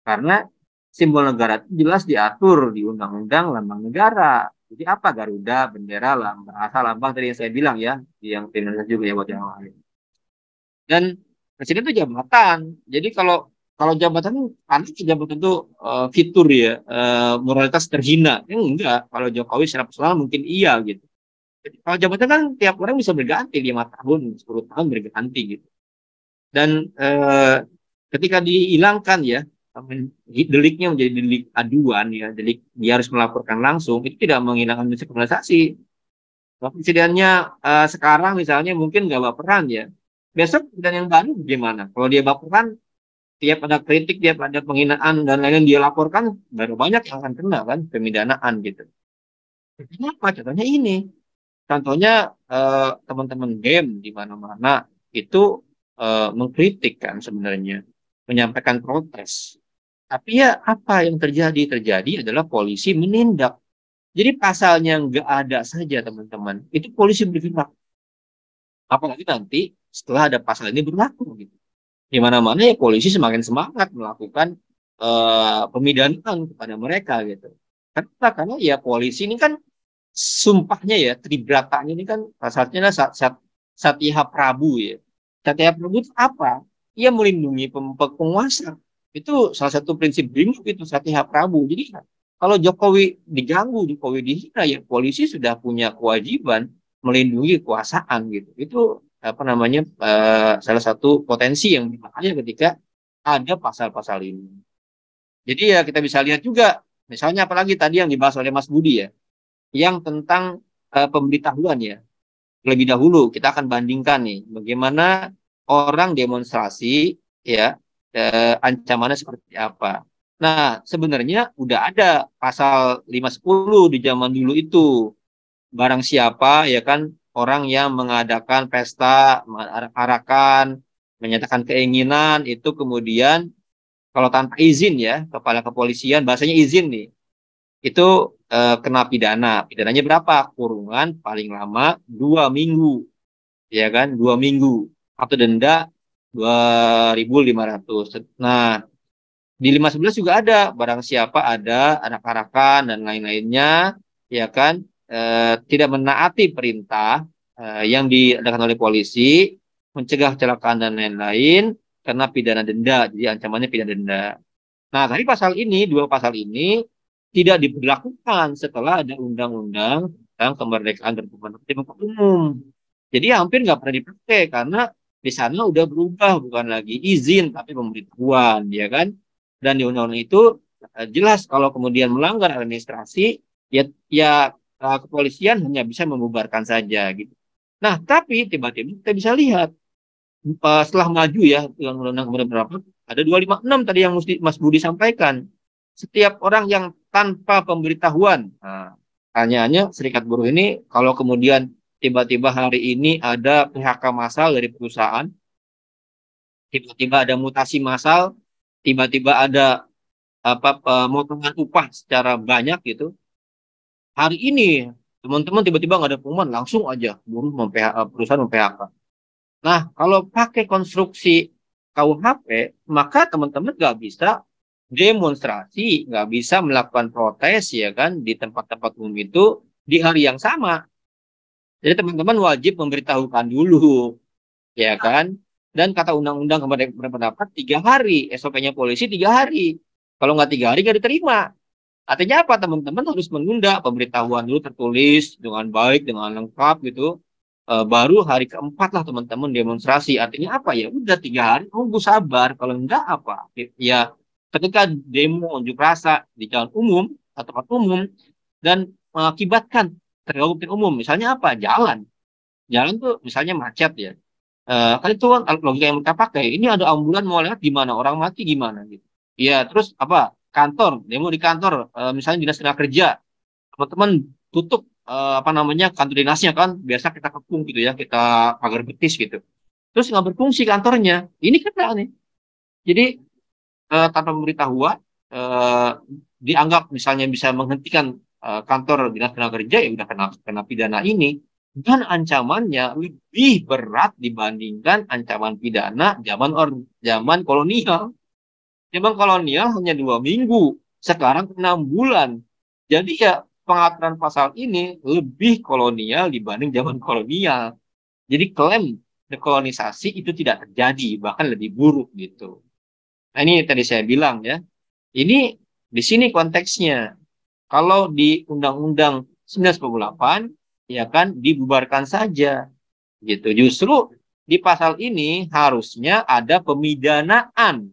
Karena simbol negara itu jelas diatur di Undang-Undang Lambang Negara. Jadi apa Garuda, bendera, lambang, bahasa lambang tadi yang saya bilang ya, yang Indonesia juga ya buat yang lain. Dan presiden itu jabatan. Jadi kalau jabatan kan jabatan itu fitur ya, moralitas terhina. Enggak. Kalau Jokowi secara personal mungkin iya gitu. Kalau jabatan kan tiap orang bisa berganti 5 tahun, 10 tahun berganti gitu. Dan ketika dihilangkan ya, deliknya menjadi delik aduan ya, delik dia harus melaporkan langsung, itu tidak menghilangkan prinsip kriminalisasi. Presidennya sekarang misalnya mungkin nggak baperan ya. Besok presiden yang baru gimana? Kalau dia baperan, tiap ada kritik, tiap ada penghinaan dan lain-lain dia laporkan, baru banyak yang akan kena kan, pemidanaan gitu. Kenapa? Contohnya ini. Contohnya teman-teman game di mana-mana itu mengkritik kan sebenarnya, menyampaikan protes. Tapi ya apa yang terjadi? Terjadi adalah polisi menindak. Jadi pasalnya nggak ada saja teman-teman, itu polisi bertindak. Apalagi nanti setelah ada pasal ini berlaku gitu. Di mana-mana ya polisi semakin semangat melakukan pemidanaan kepada mereka gitu. Kenapa? Karena ya polisi ini kan sumpahnya ya, tribratanya ini kan pasalnya adalah Satya Prabu ya. Satya Prabu itu apa? Ia melindungi penguasa. Itu salah satu prinsip BRIMOB itu Satya Prabu. Jadi kalau Jokowi diganggu, Jokowi dihina ya polisi sudah punya kewajiban melindungi kekuasaan gitu. Itu apa namanya salah satu potensi yang berbahaya ketika ada pasal-pasal ini. Jadi ya kita bisa lihat juga, misalnya apalagi tadi yang dibahas oleh Mas Budi ya, yang tentang pemberitahuan ya. Lebih dahulu kita akan bandingkan nih bagaimana orang demonstrasi ya ancamannya seperti apa. Nah, sebenarnya udah ada pasal 510 di zaman dulu itu. Barang siapa ya kan orang yang mengadakan pesta, mengarak-arakan, menyatakan keinginan itu kemudian kalau tanpa izin ya, kepala kepolisian bahasanya izin nih. Itu kena pidana. Pidananya berapa? Kurungan paling lama 2 minggu. Ya kan? 2 minggu. Atau denda 2.500. Nah, di 511 juga ada. Barang siapa ada arak-arakan dan lain-lainnya, ya kan? Tidak menaati perintah yang diadakan oleh polisi, mencegah kecelakaan dan lain-lain, karena pidana denda. Jadi ancamannya pidana denda. Nah, tapi dua pasal ini tidak diberlakukan setelah ada undang-undang tentang kemerdekaan dan demokrasi umum. Jadi hampir nggak pernah dipakai karena di sana udah berubah, bukan lagi izin tapi pemberitahuan, ya kan? Dan di undang-undang itu jelas kalau kemudian melanggar administrasi, ya kepolisian hanya bisa membubarkan saja gitu. Nah, tapi tiba-tiba kita bisa lihat setelah maju ya dengan undang-undang kemudian berapa? Ada 256 tadi yang Mas Budi sampaikan. Setiap orang yang tanpa pemberitahuan. Nah, pertanyaannya serikat buruh ini kalau kemudian tiba-tiba hari ini ada PHK massal dari perusahaan, tiba-tiba ada mutasi massal, tiba-tiba ada pemotongan upah secara banyak gitu. Hari ini teman-teman tiba-tiba nggak ada pengumuman, langsung aja buruh perusahaan mem-PHK. Nah, kalau pakai konstruksi KUHP, maka teman-teman nggak bisa demonstrasi, nggak bisa melakukan protes ya kan di tempat-tempat umum itu di hari yang sama. Jadi teman-teman wajib memberitahukan dulu, ya kan? Dan kata undang-undang kemerdekaan berpendapat 3 hari, SOP-nya polisi 3 hari. Kalau nggak 3 hari nggak diterima. Artinya apa? Teman-teman harus menunda pemberitahuan dulu tertulis dengan baik, dengan lengkap gitu. Baru hari keempat lah teman-teman demonstrasi. Artinya apa ya? Udah 3 hari, tunggu sabar. Kalau enggak apa? Ya ketika demo unjuk rasa di jalan umum atau tempat umum dan mengakibatkan terganggu umum, misalnya apa? Jalan tuh misalnya macet ya. Kan itu kan logika yang mereka pakai. Ini ada ambulan mau lewat gimana? Orang mati gimana gitu. Ya terus apa? Kantor, demo di kantor, misalnya dinas tenaga kerja, teman-teman tutup apa namanya kantor dinasnya kan biasa kita kepung gitu ya, kita pagar betis gitu, terus nggak berfungsi kantornya, ini kan nih. Jadi tanpa pemberitahuan dianggap misalnya bisa menghentikan kantor dinas tenaga kerja, ya udah kena pidana ini, dan ancamannya lebih berat dibandingkan ancaman pidana zaman kolonial. Zaman kolonial hanya 2 minggu, sekarang 6 bulan. Jadi ya pengaturan pasal ini lebih kolonial dibanding zaman kolonial. Jadi klaim dekolonisasi itu tidak terjadi, bahkan lebih buruk gitu. Nah ini tadi saya bilang ya, ini di sini konteksnya. Kalau di Undang-Undang 1998, ya kan dibubarkan saja gitu. Justru di pasal ini harusnya ada pemidanaan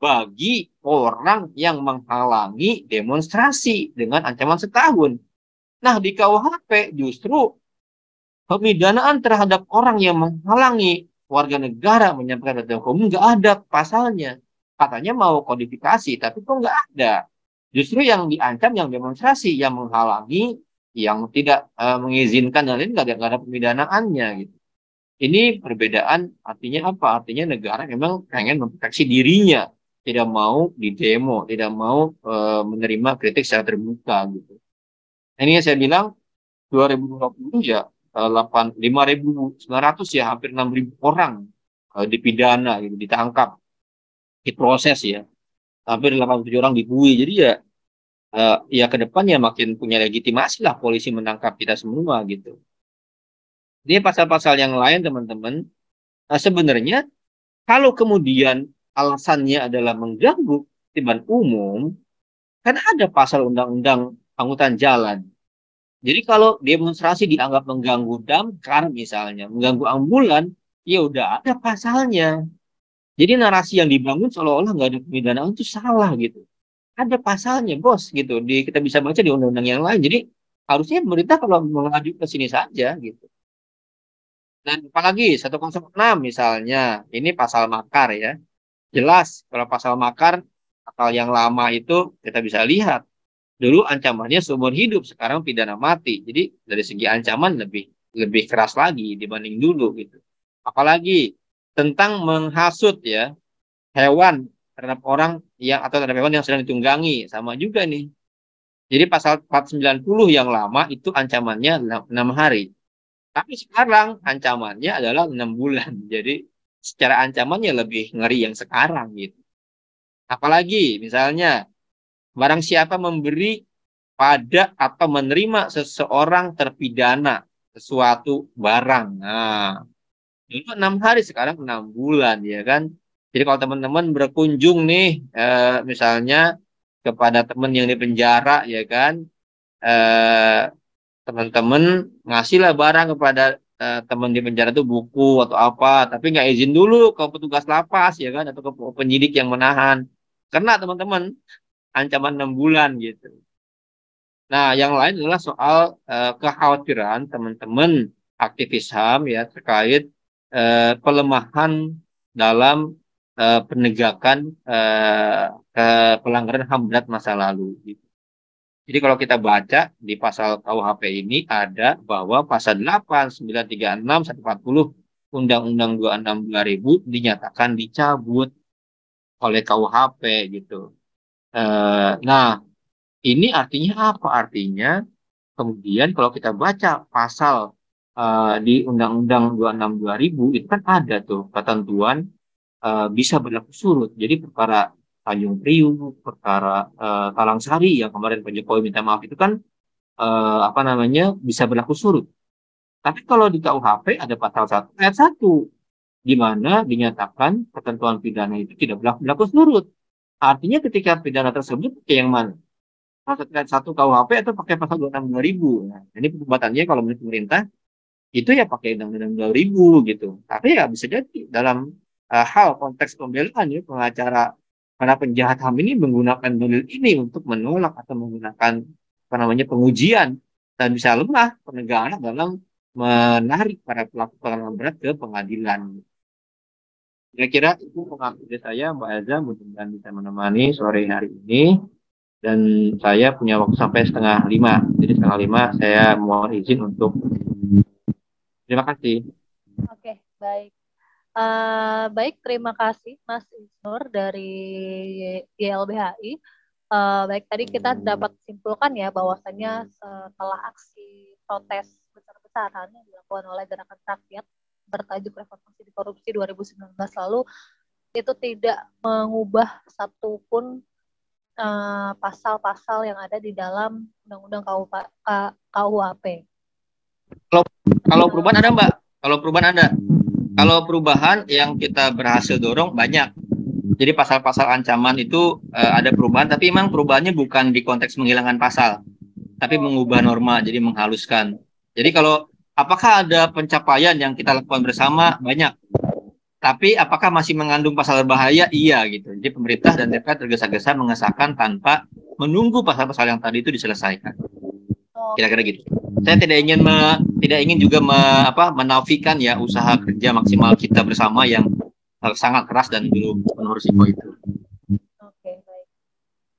bagi orang yang menghalangi demonstrasi dengan ancaman setahun. Nah, di KUHP justru pemidanaan terhadap orang yang menghalangi warga negara menyampaikan pendapat umum nggak ada pasalnya. Katanya mau kodifikasi, tapi kok nggak ada. Justru yang diancam yang demonstrasi, yang menghalangi yang tidak mengizinkan dan lain nggak ada pemidanaannya gitu. Ini perbedaan artinya apa? Artinya negara memang pengen memproteksi dirinya, tidak mau didemo, tidak mau menerima kritik secara terbuka gitu. Ini yang saya bilang 2020 ya 5.900 ya, hampir 6.000 orang dipidana gitu, ditangkap, diproses ya. Hampir 87 orang dibui. Jadi ya ke depan ya makin punya legitimasi lah polisi menangkap kita semua gitu. Ini pasal-pasal yang lain teman-teman, sebenarnya kalau kemudian alasannya adalah mengganggu ketertiban umum, kan ada pasal undang-undang angkutan jalan. Jadi kalau demonstrasi dianggap mengganggu damkar misalnya, mengganggu ambulan, ya udah ada pasalnya. Jadi narasi yang dibangun seolah-olah nggak ada pemidanaan itu salah gitu. Ada pasalnya, bos, gitu. Kita bisa baca di undang-undang yang lain. Jadi harusnya pemerintah kalau mengacu ke sini saja gitu. Dan apalagi 106 misalnya, ini pasal makar ya. Jelas kalau pasal makar, pasal yang lama itu kita bisa lihat. Dulu ancamannya seumur hidup, sekarang pidana mati. Jadi dari segi ancaman lebih keras lagi dibanding dulu gitu. Apalagi tentang menghasut ya hewan terhadap orang yang atau terhadap hewan yang sedang ditunggangi, sama juga nih. Jadi pasal 490 yang lama itu ancamannya 6 hari. Tapi sekarang ancamannya adalah 6 bulan. Jadi secara ancamannya lebih ngeri yang sekarang gitu. Apalagi misalnya barang siapa memberi pada atau menerima seseorang terpidana sesuatu barang. Nah, dulu 6 hari, sekarang 6 bulan ya kan. Jadi kalau teman-teman berkunjung nih, misalnya kepada teman yang di penjara ya kan, eh, teman-teman ngasihlah barang kepada teman di penjara itu buku atau apa, tapi nggak izin dulu ke petugas lapas ya kan, atau ke penyidik yang menahan. Karena teman-teman ancaman 6 bulan gitu. Nah, yang lain adalah soal kekhawatiran teman-teman aktivis HAM ya terkait pelemahan dalam penegakan pelanggaran HAM berat masa lalu. Gitu. Jadi kalau kita baca di pasal KUHP ini ada bahwa pasal 8, 936, 140 Undang-Undang 26 2000 dinyatakan dicabut oleh KUHP gitu. Nah, ini artinya apa? Artinya kemudian kalau kita baca pasal di Undang-Undang 26 2000 itu kan ada tuh ketentuan bisa berlaku surut. Jadi perkara Tanjung Priuk, perkara Talang Sari yang kemarin Pak Jokowi minta maaf itu kan apa namanya bisa berlaku surut. Tapi kalau di KUHP ada pasal 1 ayat 1 di mana dinyatakan ketentuan pidana itu tidak berlaku surut. Artinya ketika pidana tersebut yang mana? Pasal 1 KUHP atau pakai pasal 26 2000. Nah, ini perdebatannya kalau menurut pemerintah itu ya pakai undang-undang 2000 gitu. Tapi ya bisa jadi dalam hal konteks pembelaan ya pengacara para penjahat HAM ini menggunakan dalil ini untuk menolak atau menggunakan apa namanya pengujian dan bisa lemah penegak dalam menarik para pelaku pelanggaran berat ke pengadilan. Kira-kira itu pengabdi saya Mbak Elza, mudah-mudahan bisa menemani sore hari ini. Dan saya punya waktu sampai 4:30. Jadi 4:30 saya mohon izin untuk. Terima kasih. Oke, baik. Baik, terima kasih Mas Isnur dari YLBHI. Baik, tadi kita dapat simpulkan ya bahwasannya setelah aksi protes besar-besaran yang dilakukan oleh Gerakan Rakyat bertajuk Reformasi di Korupsi 2019 lalu, itu tidak mengubah satupun pasal-pasal yang ada di dalam Undang-Undang KUHP. Kalau perubahan ada Mbak, kalau perubahan ada. Kalau perubahan yang kita berhasil dorong banyak. Jadi pasal-pasal ancaman itu ada perubahan, tapi memang perubahannya bukan di konteks menghilangkan pasal, tapi mengubah norma, jadi menghaluskan. Jadi kalau apakah ada pencapaian yang kita lakukan bersama? Banyak. Tapi apakah masih mengandung pasal berbahaya? Iya gitu. Jadi pemerintah dan DPR tergesa-gesa mengesahkan tanpa menunggu pasal-pasal yang tadi itu diselesaikan. Kira-kira gitu. Saya tidak ingin juga menafikan ya usaha kerja maksimal kita bersama yang sangat keras dan belum penuh risiko itu. Oke, baik.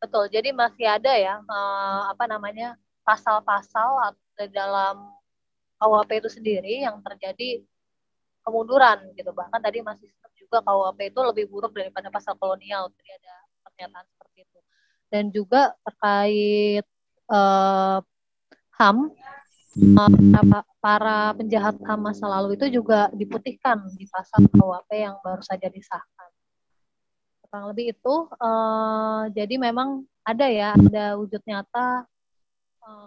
Betul. Jadi masih ada ya pasal-pasal di dalam KUHP itu sendiri yang terjadi kemunduran gitu. Bahkan tadi masih juga KUHP itu lebih buruk daripada pasal kolonial. Jadi ada pernyataan seperti itu. Dan juga terkait HAM, para penjahat HAM masa lalu itu juga diputihkan di pasal KUHP yang baru saja disahkan. Kurang lebih itu, jadi memang ada wujud nyata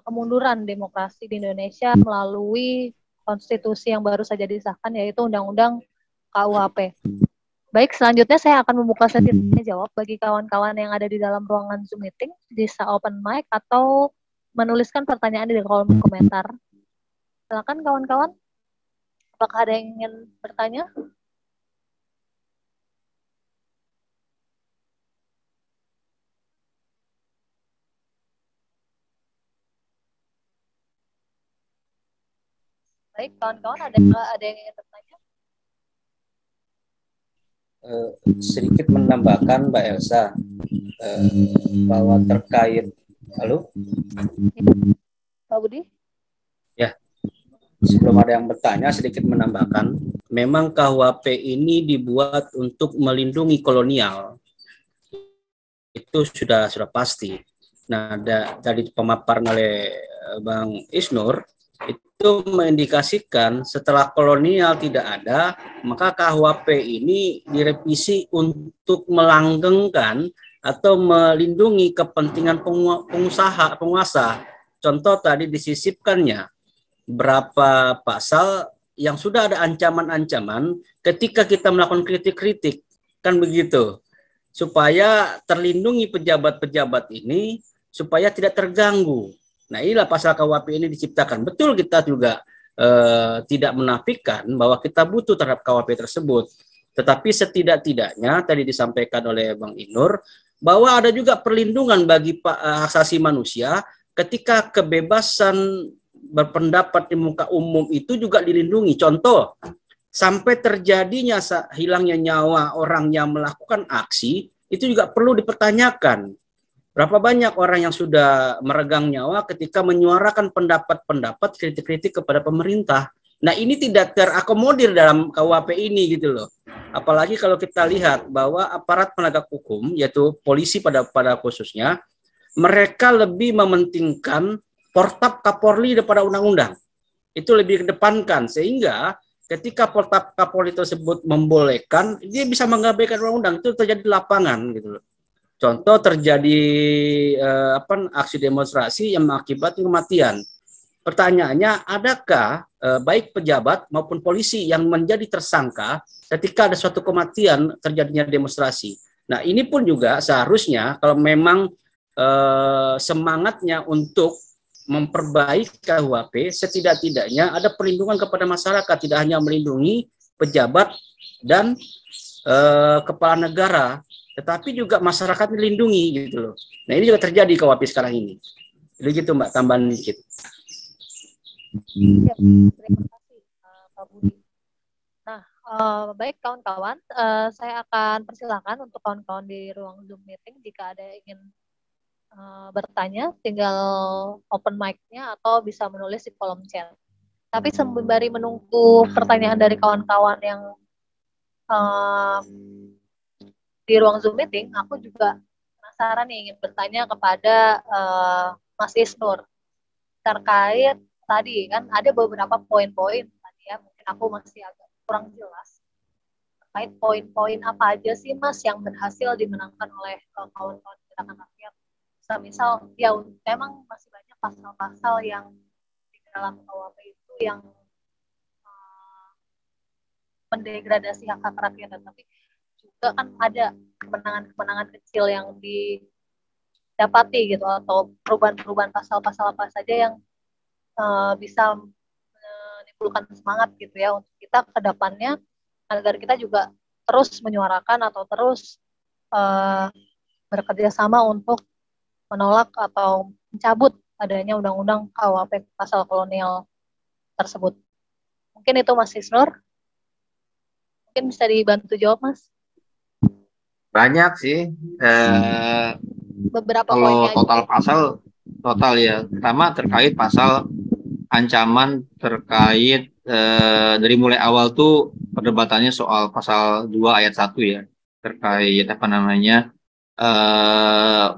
kemunduran demokrasi di Indonesia melalui konstitusi yang baru saja disahkan, yaitu Undang-Undang KUHP. Baik, selanjutnya saya akan membuka sesi tanya jawab bagi kawan-kawan yang ada di dalam ruangan Zoom meeting, bisa open mic atau menuliskan pertanyaan di kolom komentar. Silakan kawan-kawan, apakah ada yang ingin bertanya? Baik, kawan-kawan, ada yang ingin bertanya? Sedikit menambahkan Mbak Elsa, bahwa terkait, halo? Pak Budi? Ya, sebelum ada yang bertanya, sedikit menambahkan, memang KUHP ini dibuat untuk melindungi kolonial, itu sudah pasti. Nah, dari pemaparan oleh Bang Isnur, itu mengindikasikan setelah kolonial tidak ada, maka KUHP ini direvisi untuk melanggengkan atau melindungi kepentingan penguasa. Contoh tadi disisipkannya berapa pasal yang sudah ada ancaman-ancaman ketika kita melakukan kritik-kritik, kan begitu, supaya terlindungi pejabat-pejabat ini supaya tidak terganggu. Nah, inilah pasal KUHP ini diciptakan. Betul, kita juga tidak menafikan bahwa kita butuh terhadap KUHP tersebut. Tetapi setidak-tidaknya tadi disampaikan oleh Bang Inur bahwa ada juga perlindungan bagi hak asasi manusia ketika kebebasan berpendapat di muka umum itu juga dilindungi. Contoh, sampai terjadinya hilangnya nyawa orang yang melakukan aksi, itu juga perlu dipertanyakan. Berapa banyak orang yang sudah meregang nyawa ketika menyuarakan pendapat-pendapat kritik-kritik kepada pemerintah. Nah, ini tidak terakomodir dalam KUHP ini gitu loh. Apalagi kalau kita lihat bahwa aparat penegak hukum, yaitu polisi pada khususnya, mereka lebih mementingkan Portap Kapolri daripada undang-undang. Itu lebih kedepankan, sehingga ketika Portap Kapolri tersebut membolehkan, dia bisa mengabaikan undang-undang. Itu terjadi di lapangan gitu loh. Contoh terjadi aksi demonstrasi yang mengakibatkan kematian. Pertanyaannya, adakah baik pejabat maupun polisi yang menjadi tersangka ketika ada suatu kematian terjadinya demonstrasi? Nah, ini pun juga seharusnya kalau memang semangatnya untuk memperbaiki KUHP, setidak-tidaknya ada perlindungan kepada masyarakat, tidak hanya melindungi pejabat dan kepala negara, tetapi juga masyarakat dilindungi gitu loh. Nah, ini juga terjadi di KUHP sekarang ini. Jadi gitu Mbak, tambahan dikit. Ya, terima kasih Pak Budi. Nah, baik kawan-kawan, saya akan persilakan untuk kawan-kawan di ruang Zoom meeting jika ada yang ingin bertanya, tinggal open mic-nya atau bisa menulis di kolom chat. Tapi sembari menunggu pertanyaan dari kawan-kawan yang di ruang Zoom meeting, aku juga penasaran nih, ingin bertanya kepada Mas Isnur terkait tadi kan ada beberapa poin-poin tadi ya, mungkin aku masih agak kurang jelas terkait poin-poin apa aja sih Mas yang berhasil dimenangkan oleh kawan-kawan gerakan rakyat. Misal ya memang masih banyak pasal-pasal yang di dalam KUHP itu yang mendegradasi hak-hak rakyat, tapi juga kan ada kemenangan-kemenangan kecil yang didapati gitu, atau perubahan-perubahan pasal-pasal apa saja yang bisa menimbulkan semangat gitu ya untuk kita ke depannya, agar kita juga terus menyuarakan atau terus bekerja sama untuk menolak atau mencabut adanya undang-undang KUHP pasal kolonial tersebut. Mungkin itu Mas Isnur. Mungkin bisa dibantu jawab Mas. Banyak sih. Beberapa Kalau poinnya total aja. pasal total ya. Pertama terkait pasal ancaman terkait dari mulai awal tuh perdebatannya soal pasal 2 ayat 1 ya, terkait apa namanya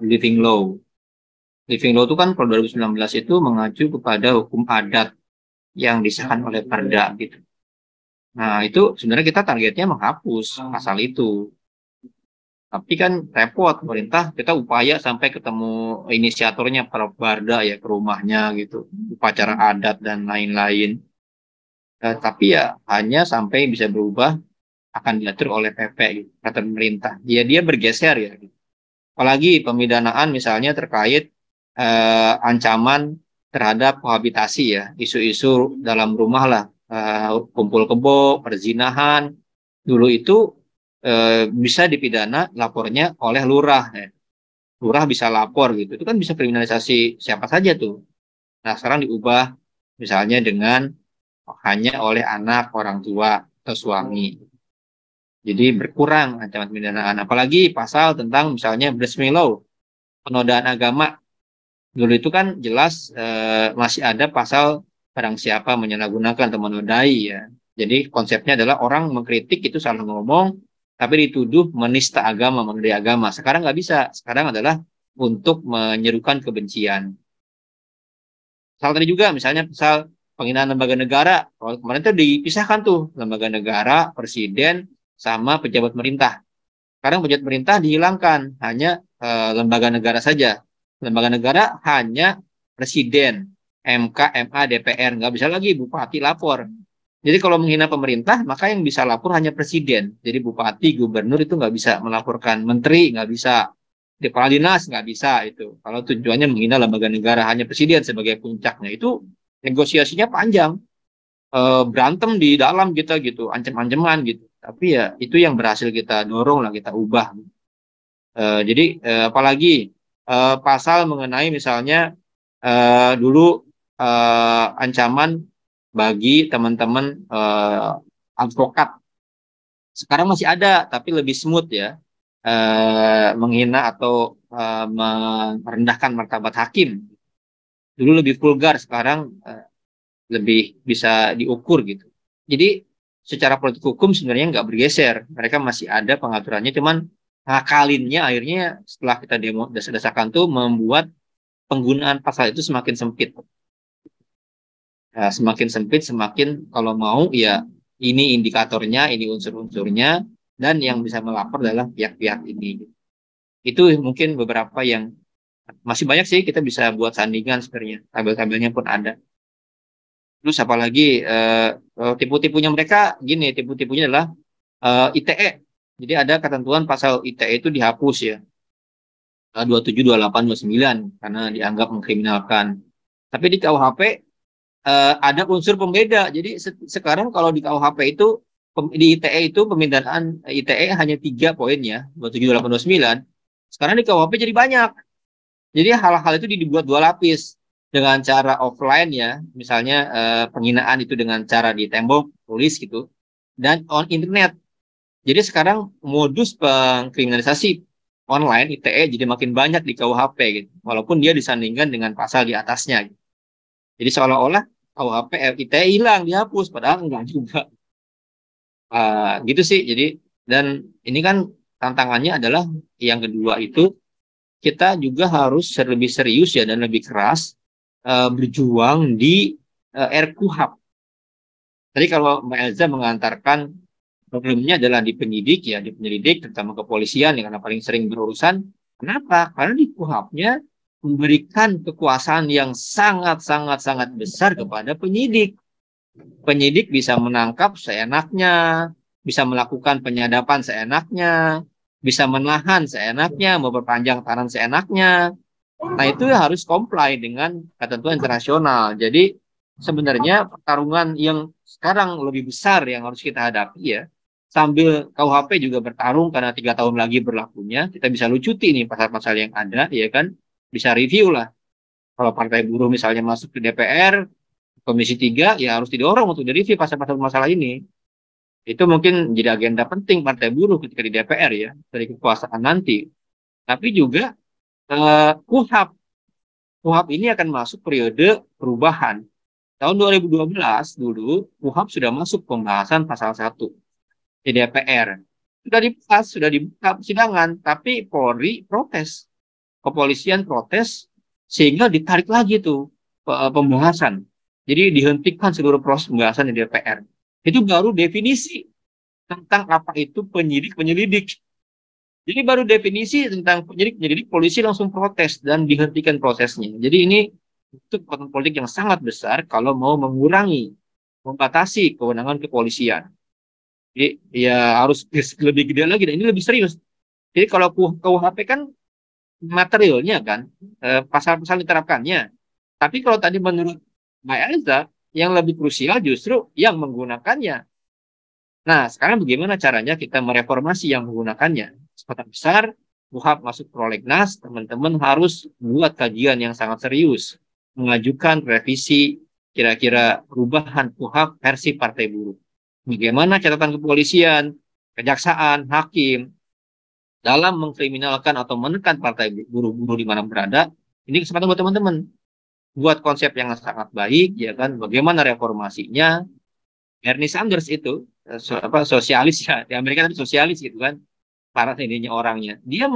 living law. Living law itu kan kalau 2019 itu mengacu kepada hukum adat yang disahkan oleh Perda gitu. Nah, itu sebenarnya kita targetnya menghapus pasal itu. Tapi kan repot pemerintah, kita upaya sampai ketemu inisiatornya para Barda ya ke rumahnya gitu, upacara adat dan lain-lain. Tapi ya hanya sampai bisa berubah akan diatur oleh PP gitu, kata pemerintah. Dia bergeser ya. Gitu. Apalagi pemidanaan misalnya terkait ancaman terhadap kohabitasi ya, isu-isu dalam rumah lah, kumpul kebo, perzinahan. Dulu itu bisa dipidana lapornya oleh lurah ya. Lurah bisa lapor gitu. Itu kan bisa kriminalisasi siapa saja tuh. Nah, sekarang diubah misalnya dengan hanya oleh anak, orang tua, atau suami. Jadi berkurang ancaman pemidanaan. Apalagi pasal tentang misalnya blasphemy law, penodaan agama. Dulu itu kan jelas masih ada pasal barang siapa menyalahgunakan atau menodai ya. Jadi konsepnya adalah orang mengkritik itu salah ngomong, tapi dituduh menista agama, menodai agama. Sekarang nggak bisa. Sekarang adalah untuk menyerukan kebencian. Pasal tadi juga misalnya pasal penghinaan lembaga negara. Kalau kemarin itu dipisahkan tuh lembaga negara, presiden, sama pejabat pemerintah. Sekarang pejabat pemerintah dihilangkan, hanya lembaga negara saja. Lembaga negara hanya presiden, MK, MA, DPR. Nggak bisa lagi bupati lapor. Jadi kalau menghina pemerintah, maka yang bisa lapor hanya presiden. Jadi bupati, gubernur itu nggak bisa melaporkan. Menteri nggak bisa. Kepala dinas nggak bisa itu. Kalau tujuannya menghina lembaga negara, hanya presiden sebagai puncaknya. Itu negosiasinya panjang. Berantem di dalam kita gitu, ancam-ancaman gitu. Tapi ya itu yang berhasil kita dorong lah, kita ubah. Jadi apalagi pasal mengenai misalnya dulu ancaman bagi teman-teman advokat. Sekarang masih ada, tapi lebih smooth ya. Menghina atau merendahkan martabat hakim. Dulu lebih vulgar, sekarang lebih bisa diukur gitu. Jadi secara politik hukum sebenarnya nggak bergeser. Mereka masih ada pengaturannya, cuman ngakalinnya akhirnya setelah kita demo dasar-dasarkan tuh membuat penggunaan pasal itu semakin sempit. Nah, semakin sempit, semakin kalau mau ya ini indikatornya, ini unsur-unsurnya, dan yang bisa melapor adalah pihak-pihak ini. Itu mungkin beberapa yang masih banyak sih kita bisa buat sandingan sebenarnya. Tabel-tabelnya pun ada. Terus apalagi tipu-tipunya mereka gini, tipu-tipunya adalah ITE. Jadi ada ketentuan pasal ITE itu dihapus ya. 27, 28, 29 karena dianggap mengkriminalkan. Tapi di KUHP ada unsur pembeda. Jadi sekarang kalau di KUHP itu di ITE itu pemindahan ITE hanya 3 poin ya, 27, 28, 29. Sekarang di KUHP jadi banyak. Jadi hal-hal itu dibuat 2 lapis dengan cara offline ya, misalnya penghinaan itu dengan cara di tembok, tulis gitu, dan on internet. Jadi sekarang modus pengkriminalisasi online ITE jadi makin banyak di KUHP gitu, walaupun dia disandingkan dengan pasal di atasnya. Gitu. Jadi seolah-olah KUHP ITE hilang, dihapus, padahal enggak juga. Gitu sih. Jadi dan ini kan tantangannya adalah yang kedua itu kita juga harus lebih serius ya dan lebih keras berjuang di RKUHP. Tadi kalau Mbak Elza mengantarkan problemnya adalah di penyidik ya, di penyelidik terutama kepolisian yang karena paling sering berurusan. Kenapa? Karena di KUHP-nya memberikan kekuasaan yang sangat besar kepada penyidik. Penyidik bisa menangkap seenaknya, bisa melakukan penyadapan seenaknya, bisa menahan seenaknya, memperpanjang tahanan seenaknya. Nah, itu harus comply dengan ketentuan internasional. Jadi, sebenarnya pertarungan yang sekarang lebih besar yang harus kita hadapi ya, sambil KUHP juga bertarung karena 3 tahun lagi berlakunya, kita bisa lucuti nih pasal-pasal yang ada, ya kan? Bisa review lah. Kalau Partai Buruh misalnya masuk ke DPR, Komisi 3, ya harus didorong untuk direview pasal-pasal masalah ini. Itu mungkin jadi agenda penting Partai Buruh ketika di DPR ya, dari kekuasaan nanti. Tapi juga KUHP KUHP ini akan masuk periode perubahan. Tahun 2012 dulu, KUHP sudah masuk pembahasan pasal 1 di DPR. Sudah dibuka persidangan, tapi Polri protes. Kepolisian protes, sehingga ditarik lagi tuh pembahasan. Jadi dihentikan seluruh proses pembahasan di DPR. Itu baru definisi tentang apa itu penyidik-penyelidik. Jadi baru definisi tentang penyidik-penyelidik, polisi langsung protes dan dihentikan prosesnya. Jadi ini itu kekuatan politik yang sangat besar kalau mau mengurangi, membatasi kewenangan kepolisian. Jadi ya harus lebih gede lagi, dan ini lebih serius. Jadi kalau KUHP kan materialnya kan, pasal-pasal diterapkannya. Tapi kalau tadi menurut Mbak Elza, yang lebih krusial justru yang menggunakannya. Nah, sekarang bagaimana caranya kita mereformasi yang menggunakannya? Kota besar, KUHP masuk prolegnas, teman-teman harus buat kajian yang sangat serius, mengajukan revisi kira-kira perubahan KUHP versi Partai Buruh. Bagaimana catatan kepolisian, kejaksaan, hakim dalam mengkriminalkan atau menekan Partai Buruh di mana berada. Ini kesempatan buat teman-teman buat konsep yang sangat baik, ya kan? Bagaimana reformasinya? Bernie Sanders itu sosialis ya, di Amerika itu sosialis gitu kan, para ininya orangnya. Dia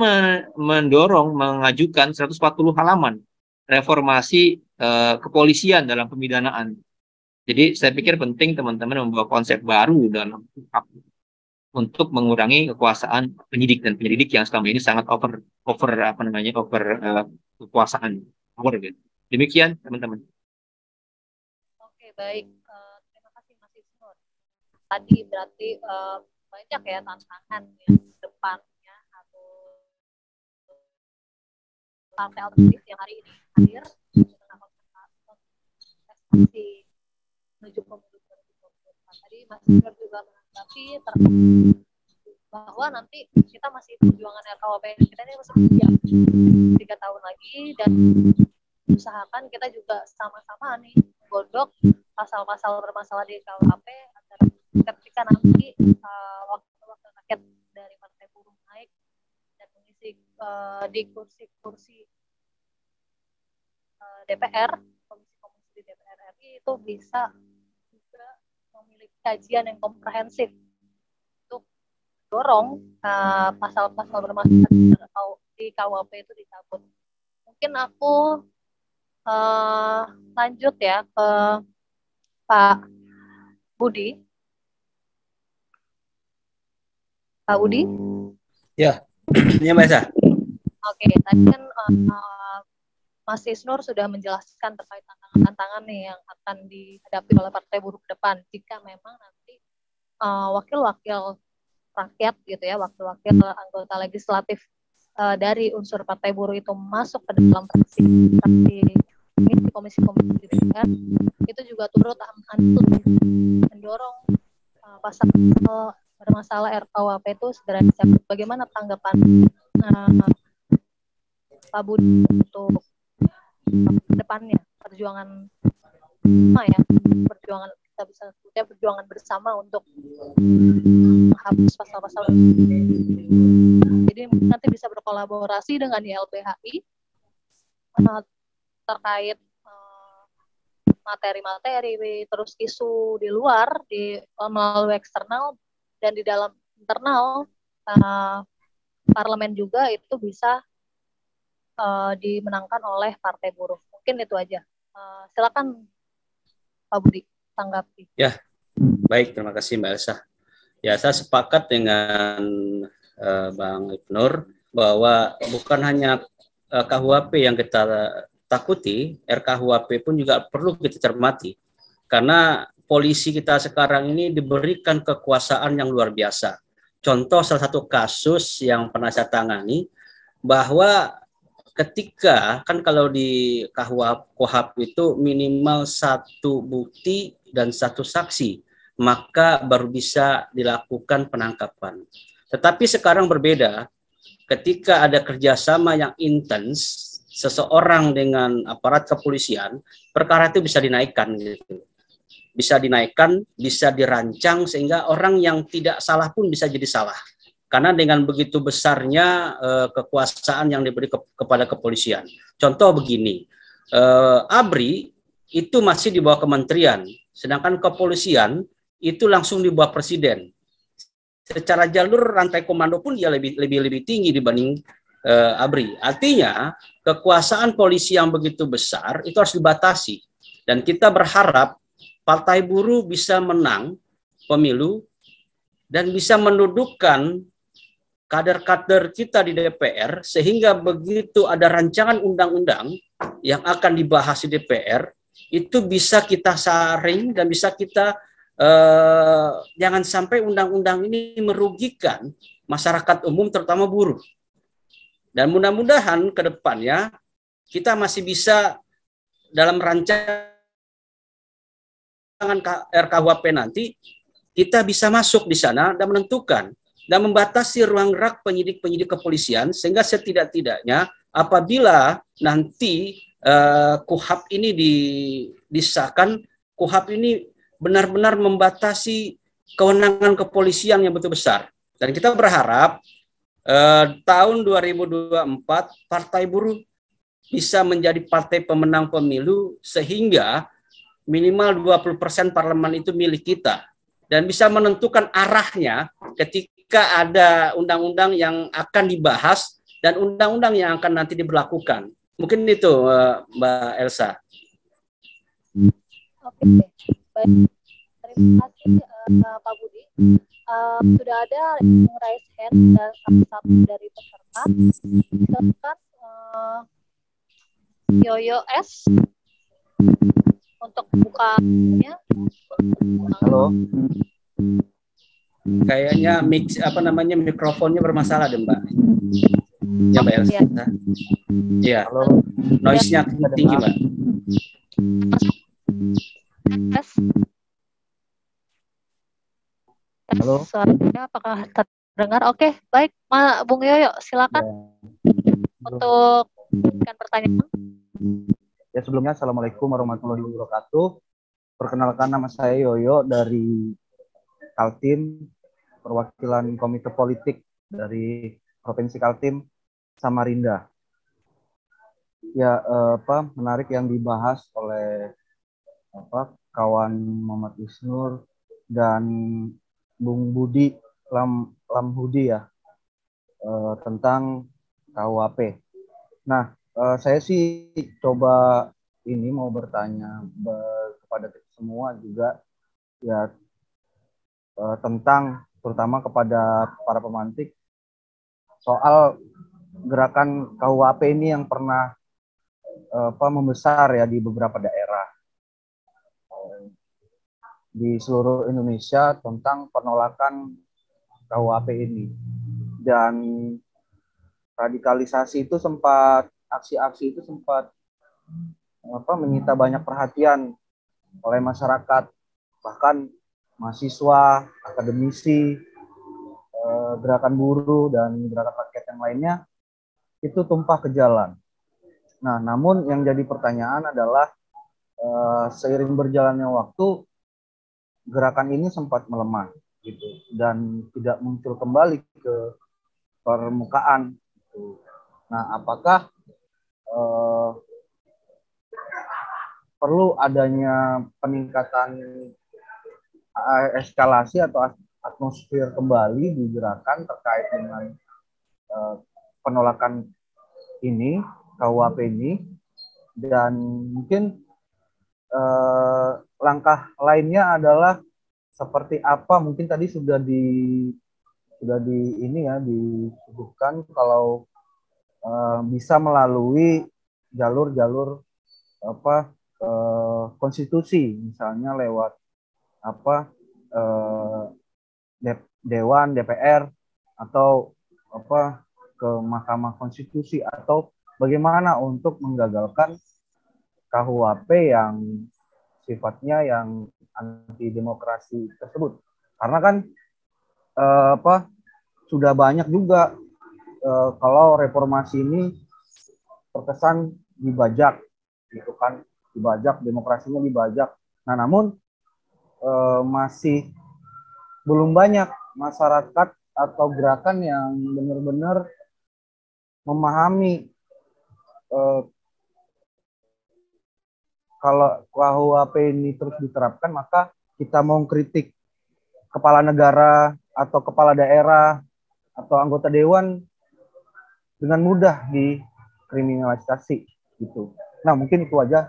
mendorong mengajukan 140 halaman reformasi kepolisian dalam pemidanaan. Jadi saya pikir penting teman-teman membawa konsep baru dalam untuk mengurangi kekuasaan penyidik dan penyelidik yang selama ini sangat over kekuasaan. Gitu. Demikian teman-teman. Oke, baik. Terima kasih Mas Isnur. Tadi berarti banyak ya tantangan yang depannya atau partai alternatif yang hari ini hadir dengan kontestasi menuju pemilu 2024. Tadi Mas Isnur juga menanggapi bahwa nanti kita masih perjuangan RKUHP kita ini masih panjang 3 tahun lagi, dan usahakan kita juga sama-sama nih godok pasal-pasal bermasalah di KUHP agar ketika nanti waktu-waktu rakyat dari Partai Buruh naik dan mengisi di kursi-kursi DPR, komisi-komisi di DPR RI, itu bisa juga memiliki kajian yang komprehensif untuk dorong pasal-pasal bermasalah di KUHP itu dicabut. Mungkin aku lanjut ya ke Pak Budi. Pak Budi? Ya, ini Mbak Esa. Oke, tadi kan Mas Isnur sudah menjelaskan terkait tantangan-tantangan nih yang akan dihadapi oleh Partai Buruh ke depan jika memang nanti wakil-wakil rakyat gitu ya, wakil-wakil anggota legislatif dari unsur Partai Buruh itu masuk ke dalam komisi-komisi DPR, itu juga turut mendorong pasal bermasalah RKUHP itu segera dicabut. Bagaimana tanggapan Pak Budi untuk depannya perjuangan kita bisa sebutnya perjuangan bersama untuk menghapus pasal-pasal. Jadi nanti bisa berkolaborasi dengan YLBHI terkait materi-materi, terus isu di luar melalui eksternal, dan di dalam internal parlemen juga itu bisa dimenangkan oleh Partai Buruh. Mungkin itu aja. Silakan Pak Budi tanggapi. Ya, baik, terima kasih Mbak Elsa. Ya, saya sepakat dengan Bang Ibnur bahwa bukan hanya KUHP yang kita takuti, RKUHP pun juga perlu kita cermati. Karena polisi kita sekarang ini diberikan kekuasaan yang luar biasa. Contoh salah satu kasus yang pernah saya tangani, bahwa ketika kan kalau di KUHP itu minimal 1 bukti dan 1 saksi, maka baru bisa dilakukan penangkapan. Tetapi sekarang berbeda, ketika ada kerjasama yang intens seseorang dengan aparat kepolisian, perkara itu bisa dinaikkan gitu. Bisa dinaikkan, bisa dirancang sehingga orang yang tidak salah pun bisa jadi salah. Karena dengan begitu besarnya kekuasaan yang diberi kepada kepolisian. Contoh begini, ABRI itu masih di bawah kementerian, sedangkan kepolisian itu langsung di bawah presiden. Secara jalur rantai komando pun dia lebih tinggi dibanding ABRI. Artinya kekuasaan polisi yang begitu besar itu harus dibatasi. Dan kita berharap Partai Buruh bisa menang pemilu dan bisa mendudukkan kader-kader kita di DPR, sehingga begitu ada rancangan undang-undang yang akan dibahas di DPR, itu bisa kita saring dan bisa kita jangan sampai undang-undang ini merugikan masyarakat umum, terutama buruh. Dan mudah-mudahan ke depannya kita masih bisa dalam rancangan RKUHP nanti, kita bisa masuk di sana dan menentukan dan membatasi ruang gerak penyidik-penyidik kepolisian, sehingga setidak-tidaknya apabila nanti KUHP ini disahkan, KUHP ini benar-benar membatasi kewenangan kepolisian yang betul besar. Dan kita berharap tahun 2024 Partai Buruh bisa menjadi partai pemenang pemilu, sehingga minimal 20% parlemen itu milik kita, dan bisa menentukan arahnya ketika ada undang-undang yang akan dibahas dan undang-undang yang akan nanti diberlakukan. Mungkin itu Mbak Elsa. Oke, baik. Terima kasih Pak Budi. Sudah ada yang raise hand dan satu dari peserta. Silakan Yoyo S untuk buka-nya. Halo. Kayaknya mikrofonnya bermasalah deh, Mbak. Ya, Mbak Elsa. Iya. Halo. Noise-nya tinggi, Mbak. Tes. Halo. Suaranya apakah terdengar? Oke, baik. Bung Yoyo, silakan untuk memberikan pertanyaan. Ya, sebelumnya Assalamualaikum warahmatullahi wabarakatuh. Perkenalkan, nama saya Yoyo dari Kaltim, perwakilan Komite Politik dari Provinsi Kaltim, Samarinda. Ya, menarik yang dibahas oleh kawan Muhammad Isnur dan Bung Budi Lamhudi ya, tentang KUHP. Nah, saya sih coba ini mau bertanya kepada kita semua juga ya, tentang terutama kepada para pemantik soal gerakan KUHP ini yang pernah membesar ya di beberapa daerah di seluruh Indonesia tentang penolakan KUHP ini, dan radikalisasi itu aksi-aksi itu sempat menyita banyak perhatian oleh masyarakat, bahkan mahasiswa, akademisi, gerakan buruh dan gerakan rakyat yang lainnya itu tumpah ke jalan. Nah, namun yang jadi pertanyaan adalah seiring berjalannya waktu gerakan ini sempat melemah gitu dan tidak muncul kembali ke permukaan. Nah, apakah perlu adanya peningkatan eskalasi atau atmosfer kembali di gerakan terkait dengan penolakan ini, KUHP ini, dan mungkin langkah lainnya adalah seperti apa? Mungkin tadi sudah disebutkan kalau bisa melalui jalur-jalur konstitusi, misalnya lewat Dewan, DPR, atau ke Mahkamah Konstitusi, atau bagaimana untuk menggagalkan KUHP yang sifatnya yang anti demokrasi tersebut. Karena kan sudah banyak juga kalau reformasi ini terkesan dibajak gitu kan, dibajak, demokrasinya dibajak. Nah, namun masih belum banyak masyarakat atau gerakan yang benar-benar memahami kalau KUHP ini terus diterapkan, maka kita mau kritik kepala negara atau kepala daerah atau anggota dewan dengan mudah dikriminalisasi gitu. Nah, mungkin itu aja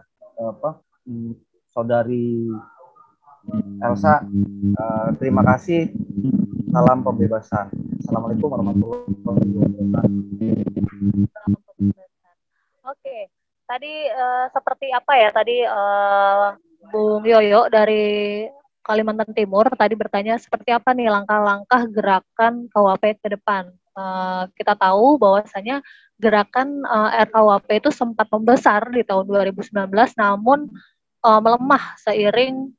saudari Elsa. Terima kasih. Salam pembebasan. Assalamualaikum warahmatullahi wabarakatuh. Oke, tadi seperti apa ya tadi Bung Yoyo dari Kalimantan Timur tadi bertanya seperti apa nih langkah-langkah gerakan KUHP ke depan. Kita tahu bahwasanya gerakan RKUHP itu sempat membesar di tahun 2019, namun melemah seiring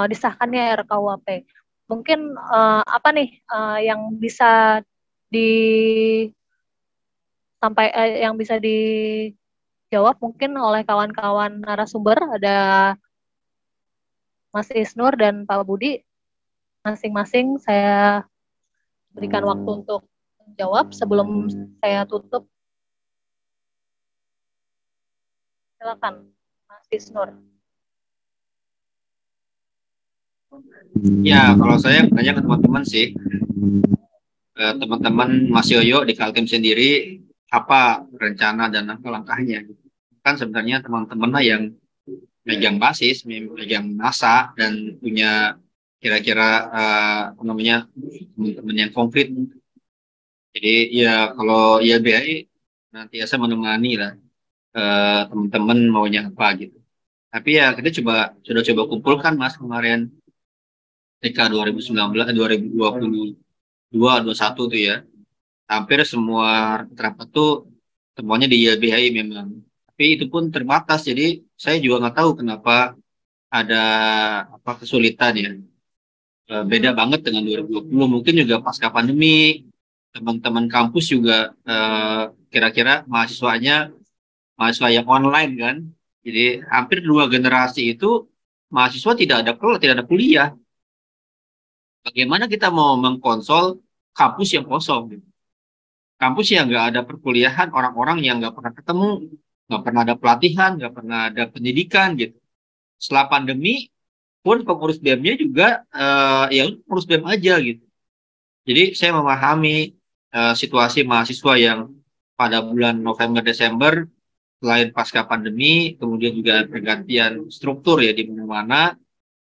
disahkannya RKUHP. Mungkin apa nih yang bisa yang bisa dijawab mungkin oleh kawan-kawan narasumber, ada Mas Isnur dan Pak Budi. Masing-masing saya berikan waktu untuk menjawab sebelum saya tutup. Silakan, Mas Isnur. Ya, kalau saya bertanya ke teman-teman sih, teman-teman Mas Yoyo di Kaltim sendiri, apa rencana dan langkah-langkahnya? Kan sebenarnya teman-teman lah yang megang basis, megang massa, dan punya kira-kira teman-teman yang konkret. Jadi ya kalau YLBHI nanti saya menemani lah teman-teman maunya apa gitu. Tapi ya kita sudah coba kumpulkan Mas kemarin ketika 2019, 2022, 2021 tuh ya. Hampir semua rapat tuh semuanya di YLBHI memang. Tapi itu pun terbatas, jadi saya juga nggak tahu kenapa ada kesulitan ya. Beda banget dengan 2020, mungkin juga pasca pandemi, teman-teman kampus juga kira-kira mahasiswa yang online kan. Jadi hampir 2 generasi itu mahasiswa tidak ada kuliah. Bagaimana kita mau mengkonsol kampus yang kosong? Kampus yang nggak ada perkuliahan, orang-orang yang nggak pernah ketemu, nggak pernah ada pelatihan, nggak pernah ada pendidikan gitu. Setelah pandemi pun pengurus BEM-nya juga ya pengurus BEM aja gitu. Jadi saya memahami situasi mahasiswa yang pada bulan November Desember selain pasca pandemi, kemudian juga pergantian struktur ya di mana-mana,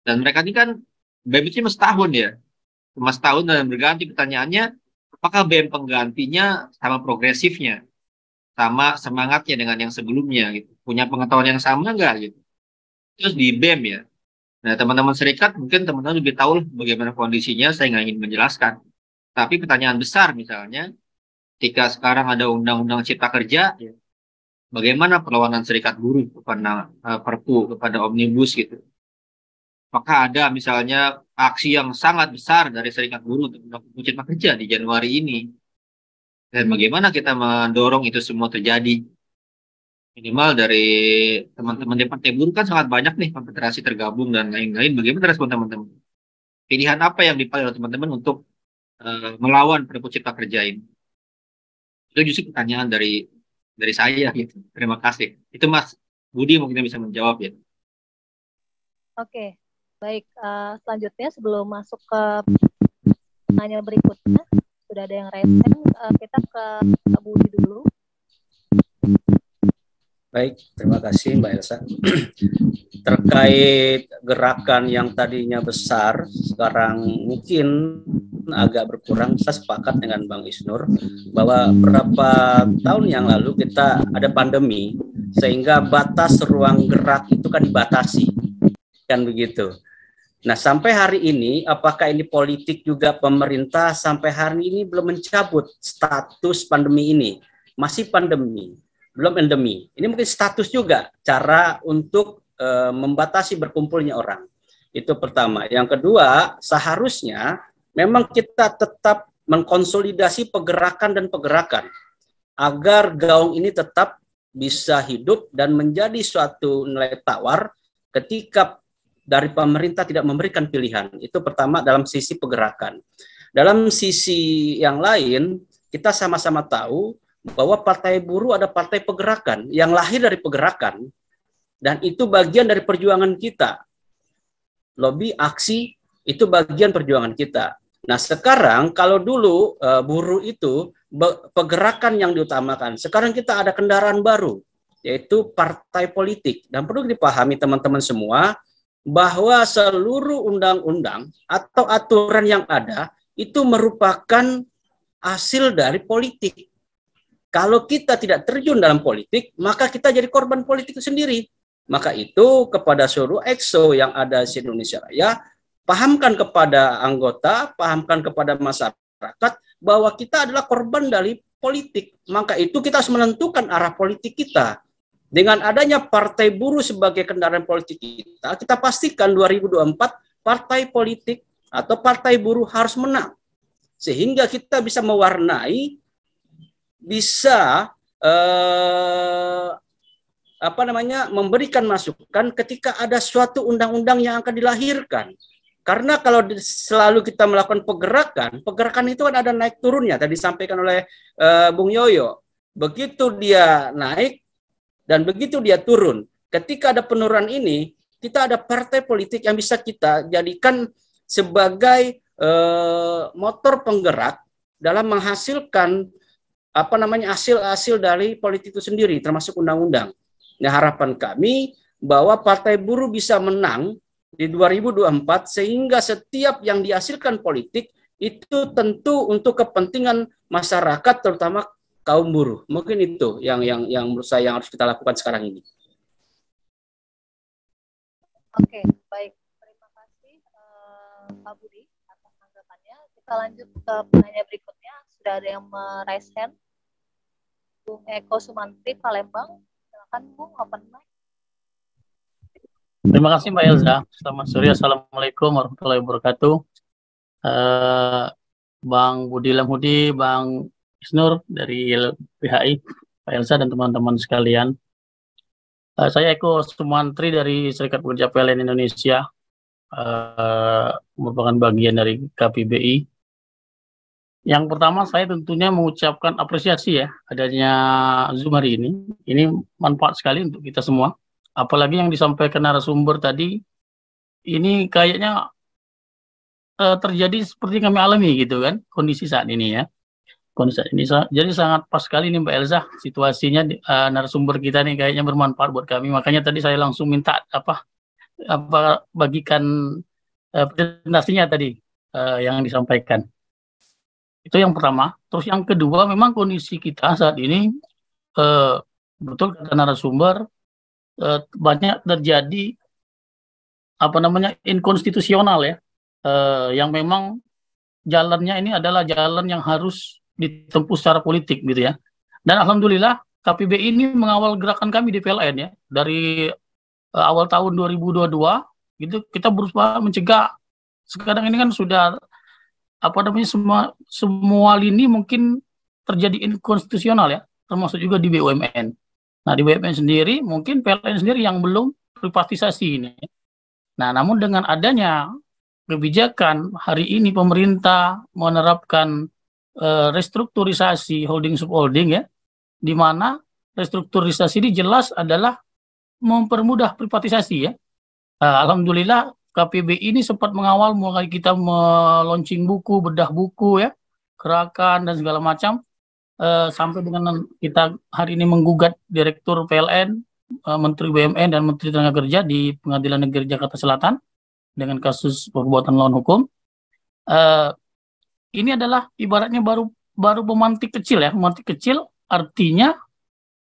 dan mereka ini kan BEM itu cuma setahun ya, cuma setahun dan berganti. Pertanyaannya, apakah BEM penggantinya sama progresifnya, sama semangatnya dengan yang sebelumnya gitu, punya pengetahuan yang sama nggak gitu? Terus di BEM ya, nah teman-teman serikat mungkin teman-teman lebih tahu bagaimana kondisinya, saya nggak ingin menjelaskan. Tapi pertanyaan besar misalnya, ketika sekarang ada undang-undang cipta kerja, ya, bagaimana perlawanan serikat buruh kepada Perpu, kepada Omnibus gitu? Apakah ada misalnya aksi yang sangat besar dari serikat buruh untuk melakukan cipta kerja di Januari ini? Dan bagaimana kita mendorong itu semua terjadi? Minimal dari teman-teman di Partai Buruh kan sangat banyak nih, konfederasi tergabung dan lain-lain. Bagaimana respon teman-teman? Pilihan apa yang dipakai oleh teman-teman untuk melawan Perpu Cipta Kerja ini? Itu justru pertanyaan dari saya gitu. Terima kasih. Itu Mas Budi mungkin bisa menjawab ya. Oke, baik. Selanjutnya sebelum masuk ke pertanyaan berikutnya, sudah ada yang raise hand, kita ke Pak Budi dulu. Baik, terima kasih Mbak Elsa. Terkait gerakan yang tadinya besar, sekarang mungkin agak berkurang. Saya sepakat dengan Bang Isnur bahwa beberapa tahun yang lalu kita ada pandemi, sehingga batas ruang gerak itu kan dibatasi, kan begitu. Nah, sampai hari ini, apakah ini politik juga pemerintah sampai hari ini belum mencabut status pandemi ini? Masih pandemi, belum endemi. Ini mungkin status juga cara untuk membatasi berkumpulnya orang. Itu pertama. Yang kedua, seharusnya memang kita tetap mengkonsolidasi pergerakan dan pergerakan agar gaung ini tetap bisa hidup dan menjadi suatu nilai tawar ketika dari pemerintah tidak memberikan pilihan. Itu pertama dalam sisi pergerakan. Dalam sisi yang lain, kita sama-sama tahu bahwa Partai Buruh ada partai pergerakan yang lahir dari pergerakan, Dan itu bagian dari perjuangan kita. Lobby, aksi, itu bagian perjuangan kita. Nah sekarang kalau dulu buruh itu pergerakan yang diutamakan, sekarang kita ada kendaraan baru, yaitu partai politik. Dan perlu dipahami teman-teman semua, bahwa seluruh undang-undang atau aturan yang ada itu merupakan hasil dari politik. Kalau kita tidak terjun dalam politik, maka kita jadi korban politik itu sendiri. Maka itu kepada seluruh EXO yang ada di Indonesia Raya, pahamkan kepada anggota, pahamkan kepada masyarakat bahwa kita adalah korban dari politik. Maka itu kita harus menentukan arah politik kita. Dengan adanya partai buruh sebagai kendaraan politik kita pastikan 2024 partai politik atau partai buruh harus menang. Sehingga kita bisa mewarnai, bisa memberikan masukan ketika ada suatu undang-undang yang akan dilahirkan. Karena kalau selalu kita melakukan pergerakan itu kan ada naik turunnya. Tadi disampaikan oleh Bung Yoyo. Begitu dia naik dan begitu dia turun. Ketika ada penurunan ini, kita ada partai politik yang bisa kita jadikan sebagai motor penggerak dalam menghasilkan hasil-hasil dari politik itu sendiri, termasuk undang-undang. Nah, harapan kami bahwa Partai Buruh bisa menang di 2024 sehingga setiap yang dihasilkan politik itu tentu untuk kepentingan masyarakat, terutama kaum buruh. Mungkin itu yang menurut saya yang harus kita lakukan sekarang ini. Oke, baik. Terima kasih Pak Budi atas tanggapannya. Kita lanjut ke penanya berikutnya. Sudah ada yang meraise hand. Bung Eko Sumantri, Palembang. Silakan Bung, open mic. Terima kasih Mbak Elza. Selamat sore. Assalamualaikum warahmatullahi wabarakatuh. Bang Budi Lamhudi, Bang Isnur dari PHI, Pak Elza dan teman-teman sekalian. Saya Eko Sumantri dari Serikat Pekerja PLN Indonesia, merupakan bagian dari KPBI. Yang pertama saya tentunya mengucapkan apresiasi ya adanya Zoom hari ini. Ini manfaat sekali untuk kita semua. Apalagi yang disampaikan narasumber tadi, ini kayaknya terjadi seperti kami alami gitu kan, kondisi saat ini ya. Kondisi saat ini, jadi sangat pas sekali nih Mbak Elza, situasinya narasumber kita nih kayaknya bermanfaat buat kami. Makanya tadi saya langsung minta bagikan presentasinya tadi yang disampaikan. Itu yang pertama. Terus yang kedua, memang kondisi kita saat ini betul kata narasumber, banyak terjadi inkonstitusional ya, yang memang jalannya ini adalah jalan yang harus ditempuh secara politik gitu ya. Dan alhamdulillah KPBI ini mengawal gerakan kami di PLN ya, dari awal tahun 2022 gitu kita berusaha mencegah. Sekarang ini kan sudah semua lini mungkin terjadi inkonstitusional ya, termasuk juga di BUMN. Nah, di BUMN sendiri, mungkin PLN sendiri yang belum privatisasi ini. Nah, namun dengan adanya kebijakan hari ini pemerintah menerapkan restrukturisasi holding subholding ya, di mana restrukturisasi ini jelas adalah mempermudah privatisasi ya. Alhamdulillah KPBI ini sempat mengawal mulai kita meluncing buku, bedah buku ya, gerakan dan segala macam. Sampai dengan kita hari ini menggugat Direktur PLN, Menteri BUMN dan Menteri Tenaga Kerja di Pengadilan Negeri Jakarta Selatan dengan kasus perbuatan melawan hukum. Ini adalah ibaratnya baru pemantik kecil ya, pemantik kecil artinya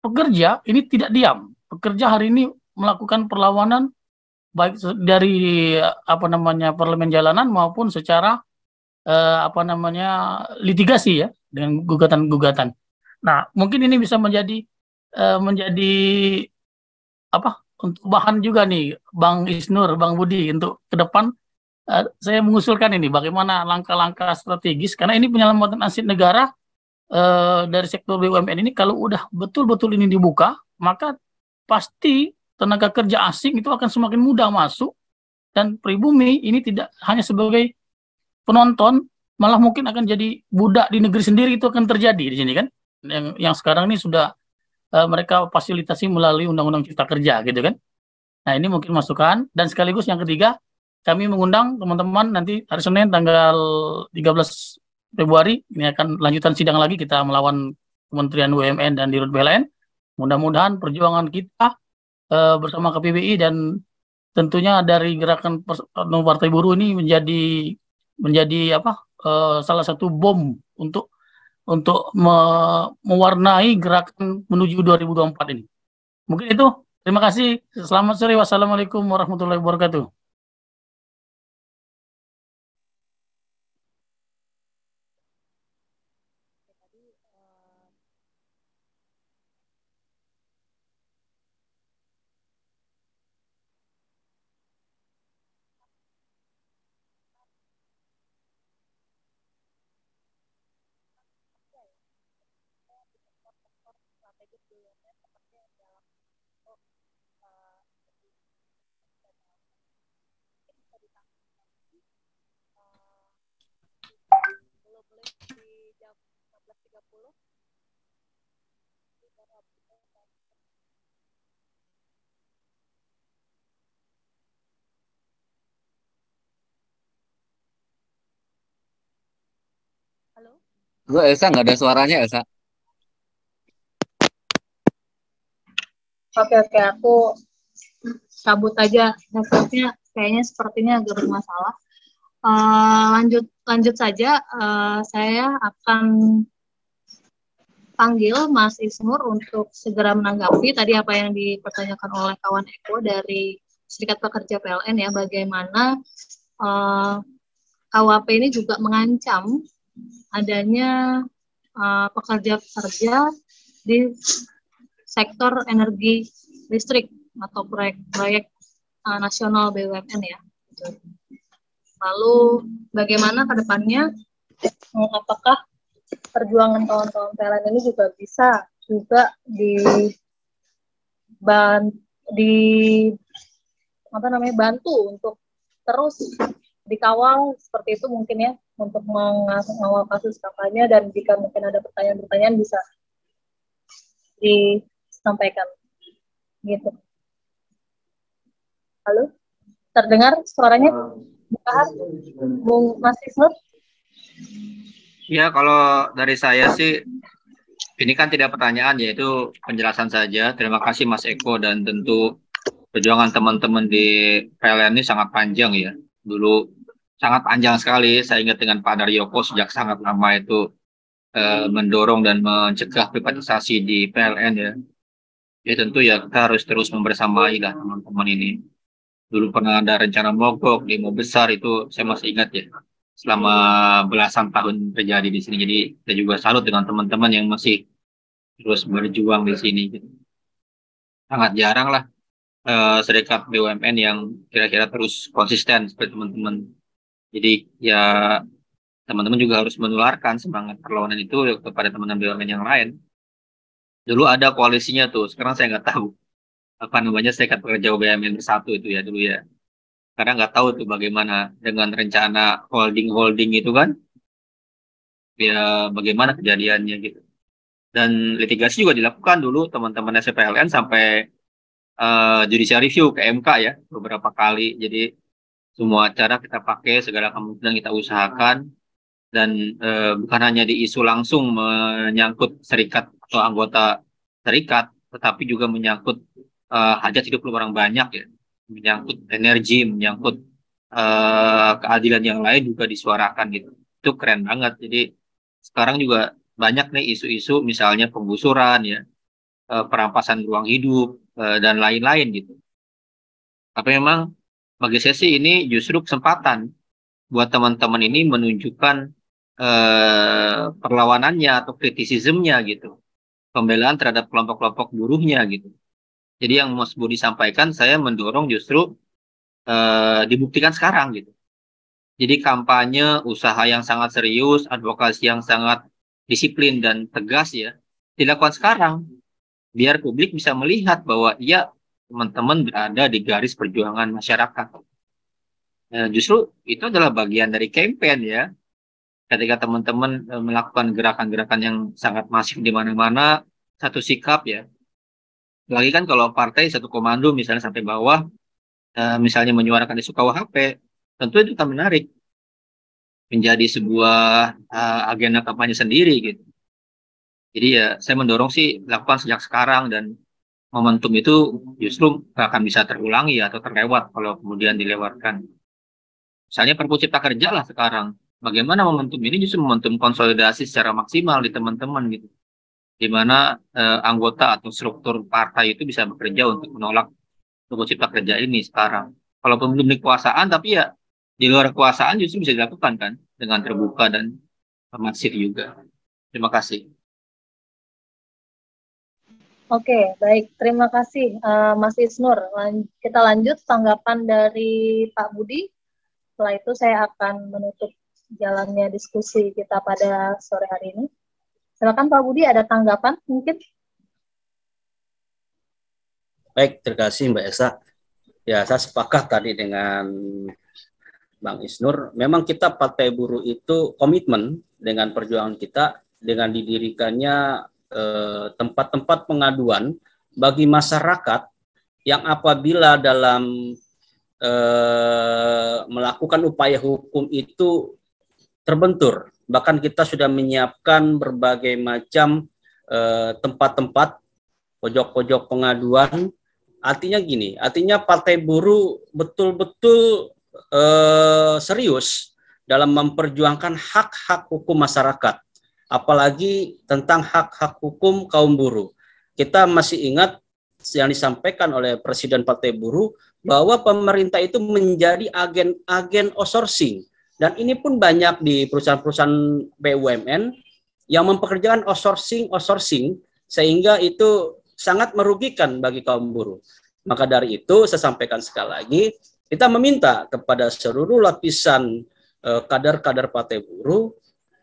pekerja ini tidak diam. Pekerja hari ini melakukan perlawanan baik dari parlemen jalanan maupun secara litigasi ya, dengan gugatan-gugatan. Nah, mungkin ini bisa menjadi untuk bahan juga nih Bang Isnur, Bang Budi, untuk ke depan saya mengusulkan ini bagaimana langkah-langkah strategis, karena ini penyelamatan aset negara dari sektor BUMN ini kalau udah betul-betul ini dibuka, maka pasti tenaga kerja asing itu akan semakin mudah masuk, dan pribumi ini tidak hanya sebagai penonton, malah mungkin akan jadi budak di negeri sendiri. Itu akan terjadi di sini kan, yang sekarang ini sudah mereka fasilitasi melalui Undang-Undang Cipta Kerja gitu kan. Nah, ini mungkin masukan. Dan sekaligus yang ketiga, kami mengundang teman-teman nanti hari Senin tanggal 13 Februari, ini akan lanjutan sidang lagi kita melawan Kementerian BUMN dan Dirut PLN. Mudah-mudahan perjuangan kita bersama KPBI dan tentunya dari gerakan Partai Buruh ini menjadi salah satu bom untuk mewarnai gerakan menuju 2024 ini. Mungkin itu. Terima kasih. Selamat sore. Wassalamualaikum warahmatullahi wabarakatuh. Halo? Gue Elsa nggak ada suaranya Elsa. Oke, aku cabut aja. Networknya kayaknya sepertinya agak bermasalah. Lanjut saja. Saya akan panggil Mas Isnur untuk segera menanggapi tadi apa yang dipertanyakan oleh kawan Eko dari Serikat Pekerja PLN ya, bagaimana KUHP ini juga mengancam adanya pekerja-pekerja di sektor energi listrik atau proyek-proyek nasional BUMN ya. Lalu bagaimana ke depannya, apakah perjuangan kawan-kawan PLN ini juga bisa juga bantu untuk terus dikawal seperti itu mungkin ya, untuk mengawal kasus kampanye, dan jika mungkin ada pertanyaan-pertanyaan bisa disampaikan gitu. Halo, terdengar suaranya? Bung Mas Isnur? Ya, kalau dari saya sih, ini kan tidak pertanyaan, yaitu penjelasan saja. Terima kasih Mas Eko, dan tentu perjuangan teman-teman di PLN ini sangat panjang ya. Dulu sangat panjang sekali, saya ingat dengan Pak Daryoko sejak sangat lama itu mendorong dan mencegah privatisasi di PLN ya. Ya tentu ya kita harus terus membersamai lah teman-teman ini. Dulu pernah ada rencana mogok, demo besar, itu saya masih ingat ya. Selama belasan tahun terjadi di sini. Jadi saya juga salut dengan teman-teman yang masih terus berjuang di sini. Sangat jarang lah serikat BUMN yang kira-kira terus konsisten seperti teman-teman. Jadi ya teman-teman juga harus menularkan semangat perlawanan itu kepada teman-teman BUMN yang lain. Dulu ada koalisinya tuh, sekarang saya nggak tahu apa namanya, Serikat Pekerja BUMN Bersatu itu ya dulu ya. Karena nggak tahu tuh bagaimana dengan rencana holding itu kan, ya bagaimana kejadiannya gitu. Dan litigasi juga dilakukan dulu teman-teman SPLN sampai judicial review ke MK ya beberapa kali. Jadi semua cara kita pakai, segala kemungkinan kita usahakan, dan bukan hanya di isu langsung menyangkut serikat atau anggota serikat, tetapi juga menyangkut hajat hidup orang banyak ya, menyangkut energi, menyangkut keadilan yang lain juga disuarakan gitu. Itu keren banget. Jadi sekarang juga banyak nih isu-isu misalnya penggusuran ya, perampasan ruang hidup dan lain-lain gitu. Tapi memang bagi saya sih ini justru kesempatan buat teman-teman ini menunjukkan perlawanannya atau kritisismnya gitu, pembelaan terhadap kelompok-kelompok buruhnya gitu. Jadi yang Mas Budi sampaikan, saya mendorong justru dibuktikan sekarang gitu. Jadi kampanye, usaha yang sangat serius, advokasi yang sangat disiplin dan tegas ya, dilakukan sekarang, biar publik bisa melihat bahwa iya teman-teman berada di garis perjuangan masyarakat. Justru itu adalah bagian dari campaign ya. Ketika teman-teman melakukan gerakan-gerakan yang sangat masif di mana-mana, satu sikap ya, Lagi kan kalau partai satu komando misalnya sampai bawah, misalnya menyuarakan isu KUHP, tentu itu akan menarik menjadi sebuah agenda kampanye sendiri gitu. Jadi ya saya mendorong sih lakukan sejak sekarang, dan momentum itu justru nggak akan bisa terulangi atau terlewat kalau kemudian dilewatkan. Misalnya Perpu Cipta Kerja lah sekarang. Bagaimana momentum ini justru momentum konsolidasi secara maksimal di teman-teman gitu. Di mana anggota atau struktur partai itu bisa bekerja untuk menolak Perpu Cipta Kerja ini sekarang. Walaupun belum di kekuasaan, tapi ya di luar kekuasaan justru bisa dilakukan kan dengan terbuka dan masif juga. Terima kasih. Oke, baik. Terima kasih, Mas Isnur. Kita lanjut tanggapan dari Pak Budi. Setelah itu saya akan menutup jalannya diskusi kita pada sore hari ini. Silakan Pak Budi, ada tanggapan mungkin? Baik, terima kasih Mbak Esa. Ya, saya sepakat tadi dengan Bang Isnur. Memang kita Partai Buruh itu komitmen dengan perjuangan kita, dengan didirikannya tempat-tempat pengaduan bagi masyarakat yang apabila dalam melakukan upaya hukum itu terbentur. Bahkan kita sudah menyiapkan berbagai macam tempat-tempat pojok-pojok pengaduan. Artinya gini, artinya Partai Buruh betul-betul serius dalam memperjuangkan hak-hak hukum masyarakat, apalagi tentang hak-hak hukum kaum buruh. Kita masih ingat yang disampaikan oleh Presiden Partai Buruh bahwa pemerintah itu menjadi agen outsourcing, dan ini pun banyak di perusahaan-perusahaan BUMN yang mempekerjakan outsourcing sehingga itu sangat merugikan bagi kaum buruh. Maka dari itu saya sampaikan sekali lagi, kita meminta kepada seluruh lapisan kader-kader Partai Buruh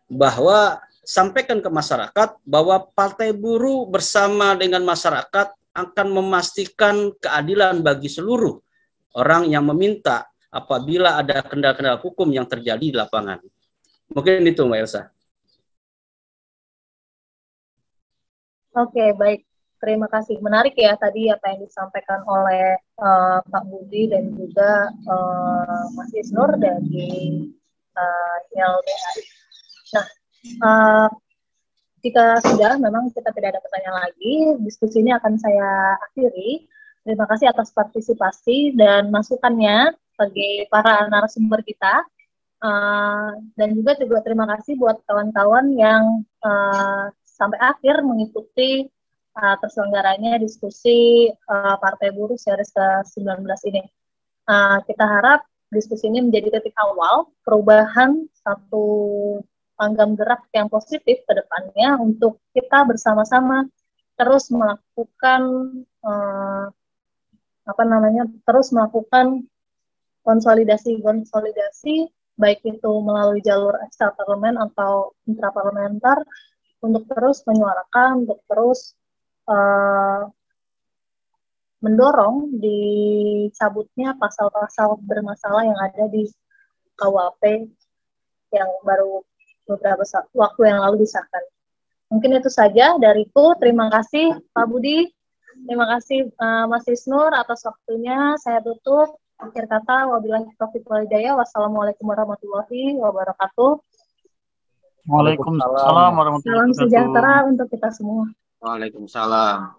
bahwa sampaikan ke masyarakat bahwa Partai Buruh bersama dengan masyarakat akan memastikan keadilan bagi seluruh orang yang meminta apabila ada kendala-kendala hukum yang terjadi di lapangan. Mungkin itu Mbak Elsa. Oke, baik. Terima kasih. Menarik ya tadi apa yang disampaikan oleh Pak Budi dan juga Mas Isnur dari YLBHI. Nah, jika sudah memang kita tidak ada pertanyaan lagi, diskusi ini akan saya akhiri. Terima kasih atas partisipasi dan masukannya bagi para narasumber kita. Dan juga terima kasih buat kawan-kawan yang sampai akhir mengikuti terselenggaranya diskusi Partai Buruh series ke-19 ini. Kita harap diskusi ini menjadi titik awal perubahan satu langgam gerak yang positif ke depannya untuk kita bersama-sama terus melakukan konsolidasi baik itu melalui jalur ekstra parlemen atau intraparlementer untuk terus menyuarakan, untuk terus mendorong dicabutnya pasal-pasal bermasalah yang ada di KUHP yang baru beberapa waktu yang lalu disahkan. Mungkin itu saja dariku. Terima kasih Pak Budi, terima kasih Mas Isnur atas waktunya. Saya tutup. Akhir kata, wabillahi taufiq wal hidayah. Wassalamualaikum warahmatullahi wabarakatuh. Waalaikumsalam warahmatullahi wabarakatuh. Salam sejahtera untuk kita semua. Waalaikumsalam.